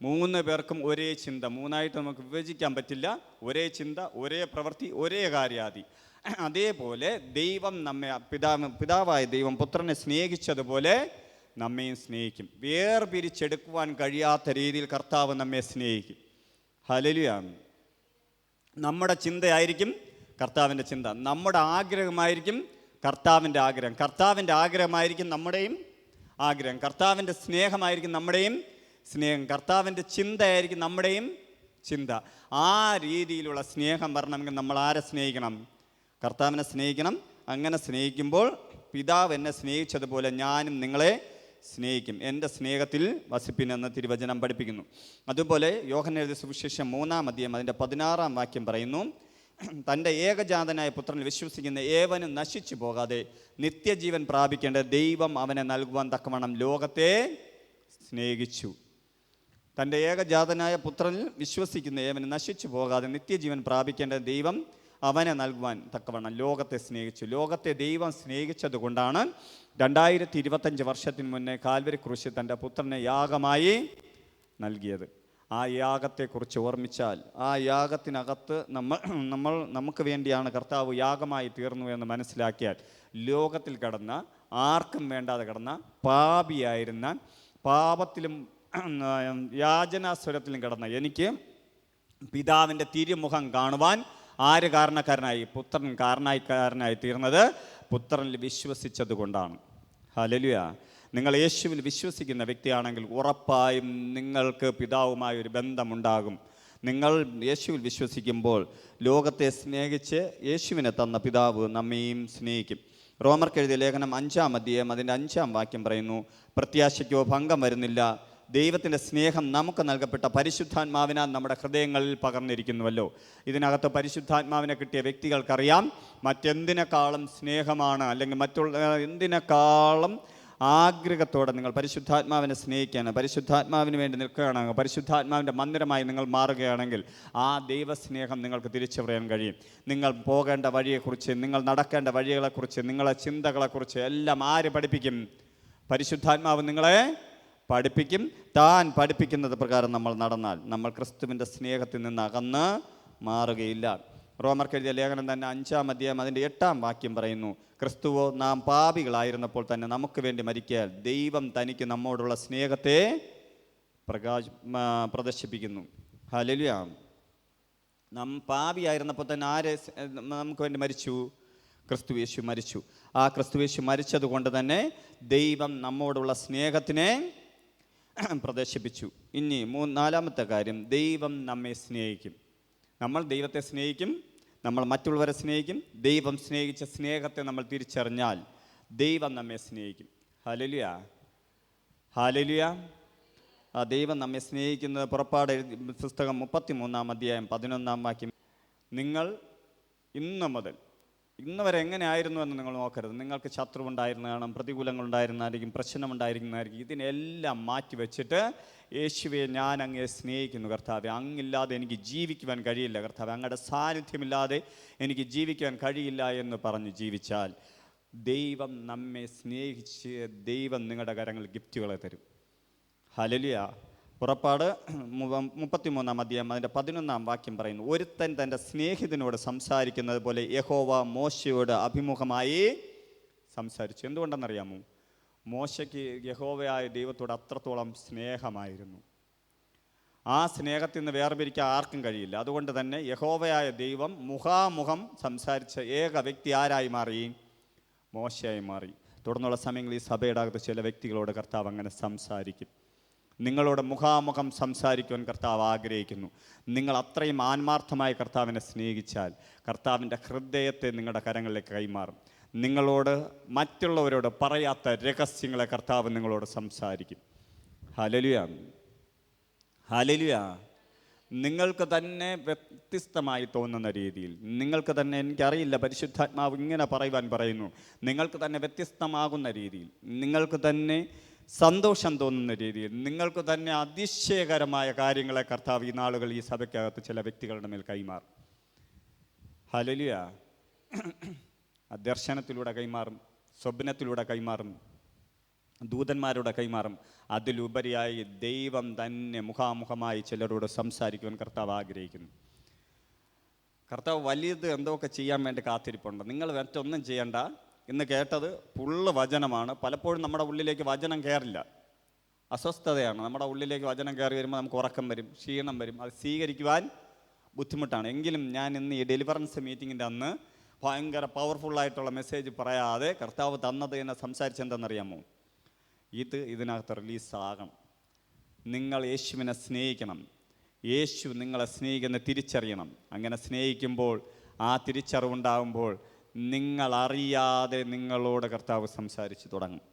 3 പേർക്കും ഒരേ ചിന്ത. 3ആയിട്ട് നമുക്ക് വിഭജിക്കാൻ പറ്റില്ല. ഒരേ ചിന്ത, ഒരേ പ്രവൃത്തി, ഒരേ കാര്യാദി. അതേപോലെ ദൈവം നമ്മെ, പിതാവായ ദൈവം പുത്രനെ സ്നേഹിച്ചതുപോലെ നമ്മയും സ്നേഹിക്കും. വേർപിരിച്ചെടുക്കുവാൻ കഴിയാത്ത രീതിയിൽ കർത്താവ് നമ്മെ സ്നേഹിക്കും. ഹല്ലേലൂയ. നമ്മുടെ ചിന്തയായിരിക്കും കർത്താവിൻ്റെ ചിന്ത, നമ്മുടെ ആഗ്രഹമായിരിക്കും കർത്താവിൻ്റെ ആഗ്രഹം, കർത്താവിൻ്റെ ആഗ്രഹമായിരിക്കും നമ്മുടെയും ആഗ്രഹം, കർത്താവിൻ്റെ സ്നേഹമായിരിക്കും നമ്മുടെയും സ്നേഹം, കർത്താവിൻ്റെ ചിന്തയായിരിക്കും നമ്മുടെയും ചിന്ത. ആ രീതിയിലുള്ള സ്നേഹം വരണമെങ്കിൽ നമ്മൾ ആരെ സ്നേഹിക്കണം? കർത്താവിനെ സ്നേഹിക്കണം. അങ്ങനെ സ്നേഹിക്കുമ്പോൾ പിതാവ് എന്നെ സ്നേഹിച്ചതുപോലെ ഞാനും നിങ്ങളെ സ്നേഹിക്കും, എൻ്റെ സ്നേഹത്തിൽ വസിപ്പിനെന്ന് തിരുവചനം പഠിപ്പിക്കുന്നു. അതുപോലെ യോഹന്നാൻ എഴുതിയ സുവിശേഷം 3-ാം അധ്യായം അതിൻ്റെ 16-ാം വാക്യം പറയുന്നു, തൻ്റെ ഏകജാതനായ പുത്രനിൽ വിശ്വസിക്കുന്ന ഏവനും നശിച്ചു പോകാതെ നിത്യജീവൻ പ്രാപിക്കേണ്ട ദൈവം അവനെ നൽകുവാൻ തക്കവണ്ണം ലോകത്തെ സ്നേഹിച്ചു. തൻ്റെ ഏകജാതനായ പുത്രനിൽ വിശ്വസിക്കുന്ന ഏവനും നശിച്ചു പോകാതെ നിത്യജീവൻ പ്രാപിക്കേണ്ട ദൈവം അവനെ നൽകുവാൻ തക്കവണ്ണം ലോകത്തെ സ്നേഹിച്ചു. ലോകത്തെ ദൈവം സ്നേഹിച്ചത് കൊണ്ടാണ് 2025 വർഷത്തിന് മുന്നേ കാൽവരി ക്രൂശിൽ തൻ്റെ പുത്രനെ യാഗമായി നൽകിയത്. ആ യാഗത്തെക്കുറിച്ച് ഓർമ്മിച്ചാൽ, ആ യാഗത്തിനകത്ത് നമുക്ക് വേണ്ടിയാണ് കർത്താവ് യാഗമായി തീർന്നു എന്ന് മനസ്സിലാക്കിയാൽ, ലോകത്തിൽ കിടന്ന, ആർക്കും വേണ്ടാതെ കിടന്ന, പാപിയായിരുന്ന, പാപത്തിലും യാചനാസ്വരത്തിലും കിടന്ന എനിക്ക് പിതാവിൻ്റെ തിരുമുഖം കാണുവാൻ ആര് കാരണക്കാരനായി? പുത്രൻ കാരണക്കാരനായി തീർന്നത് പുത്രനിൽ വിശ്വസിച്ചത് കൊണ്ടാണ്. ഹല്ലേലൂയ. നിങ്ങൾ യേശുവിൽ വിശ്വസിക്കുന്ന വ്യക്തിയാണെങ്കിൽ ഉറപ്പായും നിങ്ങൾക്ക് പിതാവുമായൊരു ബന്ധമുണ്ടാകും. നിങ്ങൾ യേശുവിൽ വിശ്വസിക്കുമ്പോൾ ലോകത്തെ സ്നേഹിച്ച് യേശുവിനെ തന്ന പിതാവ് നമ്മയും സ്നേഹിക്കും. റോമർക്ക് എഴുതിയ ലേഖനം 5-ാം അധ്യായം അതിൻ്റെ 5-ാം വാക്യം പറയുന്നു, പ്രത്യാശയ്ക്കോ ഭംഗം വരുന്നില്ല, ദൈവത്തിൻ്റെ സ്നേഹം നമുക്ക് നൽകപ്പെട്ട പരിശുദ്ധാത്മാവിനാൽ നമ്മുടെ ഹൃദയങ്ങളിൽ പകർന്നിരിക്കുന്നുവല്ലോ. ഇതിനകത്ത് പരിശുദ്ധാത്മാവിനെ കിട്ടിയ വ്യക്തികൾക്കറിയാം മറ്റെന്തിനേക്കാളും സ്നേഹമാണ്, അല്ലെങ്കിൽ മറ്റുള്ള എന്തിനേക്കാളും ആഗ്രഹത്തോടെ നിങ്ങൾ പരിശുദ്ധാത്മാവിനെ സ്നേഹിക്കുകയാണ്, പരിശുദ്ധാത്മാവിന് വേണ്ടി നിൽക്കുകയാണ്, പരിശുദ്ധാത്മാവിൻ്റെ മന്ദിരമായി നിങ്ങൾ മാറുകയാണെങ്കിൽ ആ ദൈവസ്നേഹം നിങ്ങൾക്ക് തിരിച്ചറിയാൻ കഴിയും. നിങ്ങൾ പോകേണ്ട വഴിയെക്കുറിച്ച്, നിങ്ങൾ നടക്കേണ്ട വഴികളെക്കുറിച്ച്, നിങ്ങളെ ചിന്തകളെക്കുറിച്ച് എല്ലാം ആര് പഠിപ്പിക്കും? പരിശുദ്ധാത്മാവ് നിങ്ങളെ പഠിപ്പിക്കും. താൻ പഠിപ്പിക്കുന്നത് പ്രകാരം നമ്മൾ നടന്നാൽ നമ്മൾ ക്രിസ്തുവിൻ്റെ സ്നേഹത്തിൽ നിന്ന് അകന്ന് മാറുകയില്ല. റോമർക്ക് എഴുതിയ ലേഖനം തന്നെ 5-ാം അധ്യായം അതിൻ്റെ 8-ാം വാക്യം പറയുന്നു, ക്രിസ്തുവോ നാം പാപികളായിരുന്നപ്പോൾ തന്നെ നമുക്ക് വേണ്ടി മരിക്കാൻ ദൈവം തനിക്ക് നമ്മോടുള്ള സ്നേഹത്തെ പ്രദർശിപ്പിക്കുന്നു. ഹല്ലേലൂയ. നാം പാപിയായിരുന്നപ്പോൾ തന്നെ ആരെ നമുക്ക് വേണ്ടി മരിച്ചു? ക്രിസ്തു യേശു മരിച്ചു. ആ ക്രിസ്തു യേശു മരിച്ചത് കൊണ്ട് തന്നെ ദൈവം നമ്മോടുള്ള സ്നേഹത്തിനെ പ്രദർശിപ്പിച്ചു. ഇനി 4-ാമത്തെ കാര്യം, ദൈവം നമ്മെ സ്നേഹിക്കും. നമ്മൾ ദൈവത്തെ സ്നേഹിക്കും, നമ്മൾ മറ്റുള്ളവരെ സ്നേഹിക്കും. ദൈവം സ്നേഹിച്ച സ്നേഹത്തെ നമ്മൾ തിരിച്ചറിഞ്ഞാൽ ദൈവം നമ്മെ സ്നേഹിക്കും. Hallelujah, hallelujah. ആ ദൈവം നമ്മെ സ്നേഹിക്കുന്നത് പുറപ്പാട് പുസ്തകം 33-ാം അധ്യായം 11-ാം വാക്യം, നിങ്ങൾ ഇന്ന് മുതൽ ഇന്ന് വരെ എങ്ങനെ ആയിരുന്നു എന്ന് നിങ്ങൾ നോക്കരുത്. നിങ്ങൾക്ക് ശത്രുവുണ്ടായിരുന്ന കാണാം, പ്രതികൂലങ്ങളുണ്ടായിരുന്നായിരിക്കും, പ്രശ്നമുണ്ടായിരിക്കുന്നതായിരിക്കും. ഇതിനെല്ലാം മാറ്റി വെച്ചിട്ട് യേശുവെ ഞാൻ അങ്ങയെ സ്നേഹിക്കുന്നു കർത്താവെ, അങ്ങില്ലാതെ എനിക്ക് ജീവിക്കുവാൻ കഴിയില്ല കർത്താവെ, അങ്ങയുടെ സാന്നിധ്യമില്ലാതെ എനിക്ക് ജീവിക്കുവാൻ കഴിയില്ല എന്ന് പറഞ്ഞ് ജീവിച്ചാൽ ദൈവം നമ്മെ സ്നേഹിച്ച് ദൈവം നിങ്ങളുടെ കരങ്ങളിൽ ഗിഫ്റ്റുകളെ തരും. ഹല്ലേലൂയ. പുറപ്പാട് 33-ാം അധ്യായം അതിൻ്റെ 11-ാം വാക്യം പറയുന്നു, ഒരുത്തൻ തൻ്റെ സ്നേഹിതനോട് സംസാരിക്കുന്നത് പോലെ യഹോവ മോശയോട് അഭിമുഖമായി സംസാരിച്ചു. എന്തുകൊണ്ടെന്നറിയാമോ? മോശയ്ക്ക് യഹോവയായ ദൈവത്തോട് അത്രത്തോളം സ്നേഹമായിരുന്നു. ആ സ്നേഹത്തിൽ നിന്ന് വേർപിരിക്കാൻ ആർക്കും കഴിയില്ല. അതുകൊണ്ട് തന്നെ യഹോവയായ ദൈവം മുഖാമുഖം സംസാരിച്ച ഏക വ്യക്തി ആരായി മാറി? മോശയായി മാറി. തുടർന്നുള്ള സമയങ്ങളിൽ ഈ സഭയുടെ അകത്ത് ചില വ്യക്തികളോട് കർത്താവ് അങ്ങനെ സംസാരിക്കും. നിങ്ങളോട് മുഖാമുഖം സംസാരിക്കുവാൻ കർത്താവ് ആഗ്രഹിക്കുന്നു. നിങ്ങൾ അത്രയും ആത്മാർത്ഥമായി കർത്താവിനെ സ്നേഹിച്ചാൽ കർത്താവിൻ്റെ ഹൃദയത്തെ നിങ്ങളുടെ കരങ്ങളിലേക്ക് കൈമാറും. നിങ്ങളോട് മറ്റുള്ളവരോട് പറയാത്ത രഹസ്യങ്ങളെ കർത്താവ് നിങ്ങളോട് സംസാരിക്കും. Hallelujah, hallelujah. നിങ്ങൾക്ക് തന്നെ വ്യത്യസ്തമായി തോന്നുന്ന രീതിയിൽ, നിങ്ങൾക്ക് തന്നെ, എനിക്കറിയില്ല പരിശുദ്ധാത്മാവ് ഇങ്ങനെ പറയുന്നു, നിങ്ങൾക്ക് തന്നെ വ്യത്യസ്തമാകുന്ന രീതിയിൽ, നിങ്ങൾക്ക് തന്നെ സന്തോഷം തോന്നുന്ന രീതിയിൽ, നിങ്ങൾക്ക് തന്നെ അതിശയകരമായ കാര്യങ്ങളെ കർത്താവ് ഈ നാളുകൾ ഈ സഭയ്ക്കകത്ത് ചില വ്യക്തികളുടെ മേൽ കൈമാറും. ഹല്ലേലൂയ. ദർശനത്തിലൂടെ കൈമാറും, സ്വപ്നത്തിലൂടെ കൈമാറും, ദൂതന്മാരുടെ കൈമാറും. അതിലുപരിയായി ദൈവം തന്നെ മുഖാമുഖമായി ചിലരോട് സംസാരിക്കുവാൻ കർത്താവ് ആഗ്രഹിക്കുന്നു. കർത്താവ് വലിയത് എന്തൊക്കെ ചെയ്യാൻ വേണ്ടി കാത്തിരിപ്പുണ്ട്. നിങ്ങൾ മറ്റൊന്നും ചെയ്യണ്ട. ഇന്ന് കേട്ടത് ഫുള്ള് വചനമാണ്. പലപ്പോഴും നമ്മുടെ ഉള്ളിലേക്ക് വചനം കയറില്ല, അസ്വസ്ഥതയാണ്. നമ്മുടെ ഉള്ളിലേക്ക് വചനം കയറി വരുമ്പോൾ നമുക്ക് ഉറക്കം വരും, ക്ഷീണം വരും, അത് സ്വീകരിക്കുവാൻ ബുദ്ധിമുട്ടാണ്. എങ്കിലും ഞാൻ ഇന്ന് ഈ ഡെലിവറൻസ് മീറ്റിങ്ങിൻ്റെ അന്ന് ഭയങ്കര പവർഫുള്ളായിട്ടുള്ള മെസ്സേജ് പറയാതെ കർത്താവ് തന്നത് എന്നെ സംസാരിച്ചെന്തെന്നറിയാമോ? ഇതിനകത്ത് റിലീസാകണം. നിങ്ങൾ യേശുവിനെ സ്നേഹിക്കണം. യേശു നിങ്ങളെ സ്നേഹിക്കുന്ന തിരിച്ചറിയണം. അങ്ങനെ സ്നേഹിക്കുമ്പോൾ ആ തിരിച്ചറിവുണ്ടാകുമ്പോൾ നിങ്ങളറിയാതെ നിങ്ങളോട് കർത്താവ് സംസാരിച്ച് തുടങ്ങും.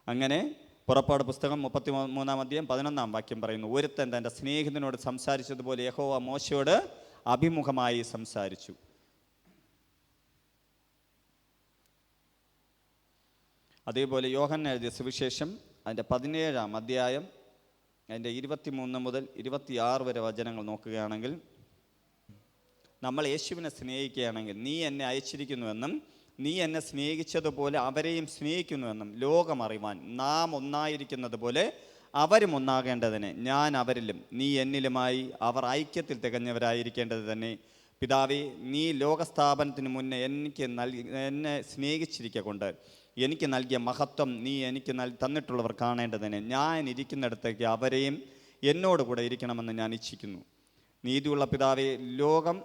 അങ്ങനെ പുറപ്പാട് പുസ്തകം 33-ാം അധ്യായം 11-ാം വാക്യം പറയുന്നു, ഒരുത്തൻ തൻ്റെ സ്നേഹിതനോട് സംസാരിച്ചതുപോലെ യഹോവ മോശയോട് അഭിമുഖമായി സംസാരിച്ചു. അതേപോലെ യോഹന്നാൻ എഴുതിയ സുവിശേഷം അതിൻ്റെ 17-ാം അധ്യായം അതിൻ്റെ 23 മുതൽ 26 വരെ വചനങ്ങൾ നോക്കുകയാണെങ്കിൽ, നമ്മൾ യേശുവിനെ സ്നേഹിക്കുകയാണെങ്കിൽ നീ എന്നെ അയച്ചിരിക്കുന്നുവെന്നും നീ എന്നെ സ്നേഹിച്ചതുപോലെ അവരെയും സ്നേഹിക്കുന്നുവെന്നും ലോകം അറിവാൻ നാം ഒന്നായിരിക്കുന്നത് പോലെ അവരും ഒന്നാകേണ്ടതിന് ഞാൻ അവരിലും നീ എന്നിലുമായി അവർ ഐക്യത്തിൽ തികഞ്ഞവരായിരിക്കേണ്ടത് തന്നെ. പിതാവേ, നീ ലോകസ്ഥാപനത്തിന് മുന്നേ എന്നെ സ്നേഹിച്ചിരിക്കൊണ്ട് എനിക്ക് നൽകിയ മഹത്വം നീ എനിക്ക് തന്നിട്ടുള്ളവർ കാണേണ്ടതിന് ഞാൻ ഇരിക്കുന്നിടത്തേക്ക് അവരെയും എന്നോട് കൂടെ ഇരിക്കണമെന്ന് ഞാൻ ഇച്ഛിക്കുന്നു. നീതിയുള്ള പിതാവേ, ലോകം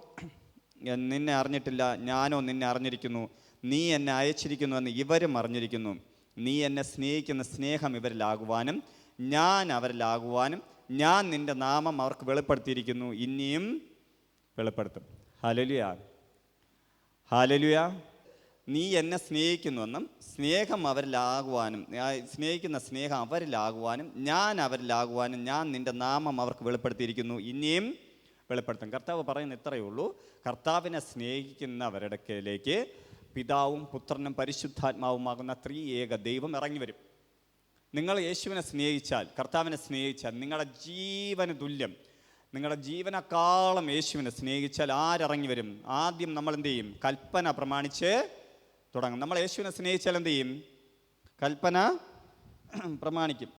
നിന്നെ അറിഞ്ഞിട്ടില്ല, ഞാനോ നിന്നെ അറിഞ്ഞിരിക്കുന്നു. നീ എന്നെ അയച്ചിരിക്കുന്നുവെന്ന് ഇവരും അറിഞ്ഞിരിക്കുന്നു. നീ എന്നെ സ്നേഹിക്കുന്ന സ്നേഹം ഇവരിലാകുവാനും ഞാൻ അവരിലാകുവാനും ഞാൻ നിൻ്റെ നാമം അവർക്ക് വെളിപ്പെടുത്തിയിരിക്കുന്നു, ഇനിയും വെളിപ്പെടുത്തും. Hallelujah, hallelujah. നീ എന്നെ സ്നേഹിക്കുന്നുവെന്നും സ്നേഹം അവരിലാകുവാനും സ്നേഹിക്കുന്ന സ്നേഹം അവരിലാകുവാനും ഞാൻ അവരിലാകുവാനും ഞാൻ നിൻ്റെ നാമം അവർക്ക് വെളിപ്പെടുത്തിയിരിക്കുന്നു, ഇനിയും വെളിപ്പെടുത്തും. കർത്താവ് പറയുന്ന ഇത്രയേ ഉള്ളൂ. കർത്താവിനെ സ്നേഹിക്കുന്നവരുടെയിലേക്ക് പിതാവും പുത്രനും പരിശുദ്ധാത്മാവുമാകുന്ന ത്രിയേക ദൈവം ഇറങ്ങി വരും. നിങ്ങൾ യേശുവിനെ സ്നേഹിച്ചാൽ, കർത്താവിനെ സ്നേഹിച്ചാൽ, നിങ്ങളുടെ ജീവന് തുല്യം, നിങ്ങളുടെ ജീവനേക്കാളും യേശുവിനെ സ്നേഹിച്ചാൽ ആരിറങ്ങി വരും? ആദ്യം നമ്മൾ എന്ത് ചെയ്യും? കൽപ്പന പ്രമാണിച്ച് തുടങ്ങും. നമ്മൾ യേശുവിനെ സ്നേഹിച്ചാൽ എന്ത് ചെയ്യും? കൽപ്പന പ്രമാണിക്കും.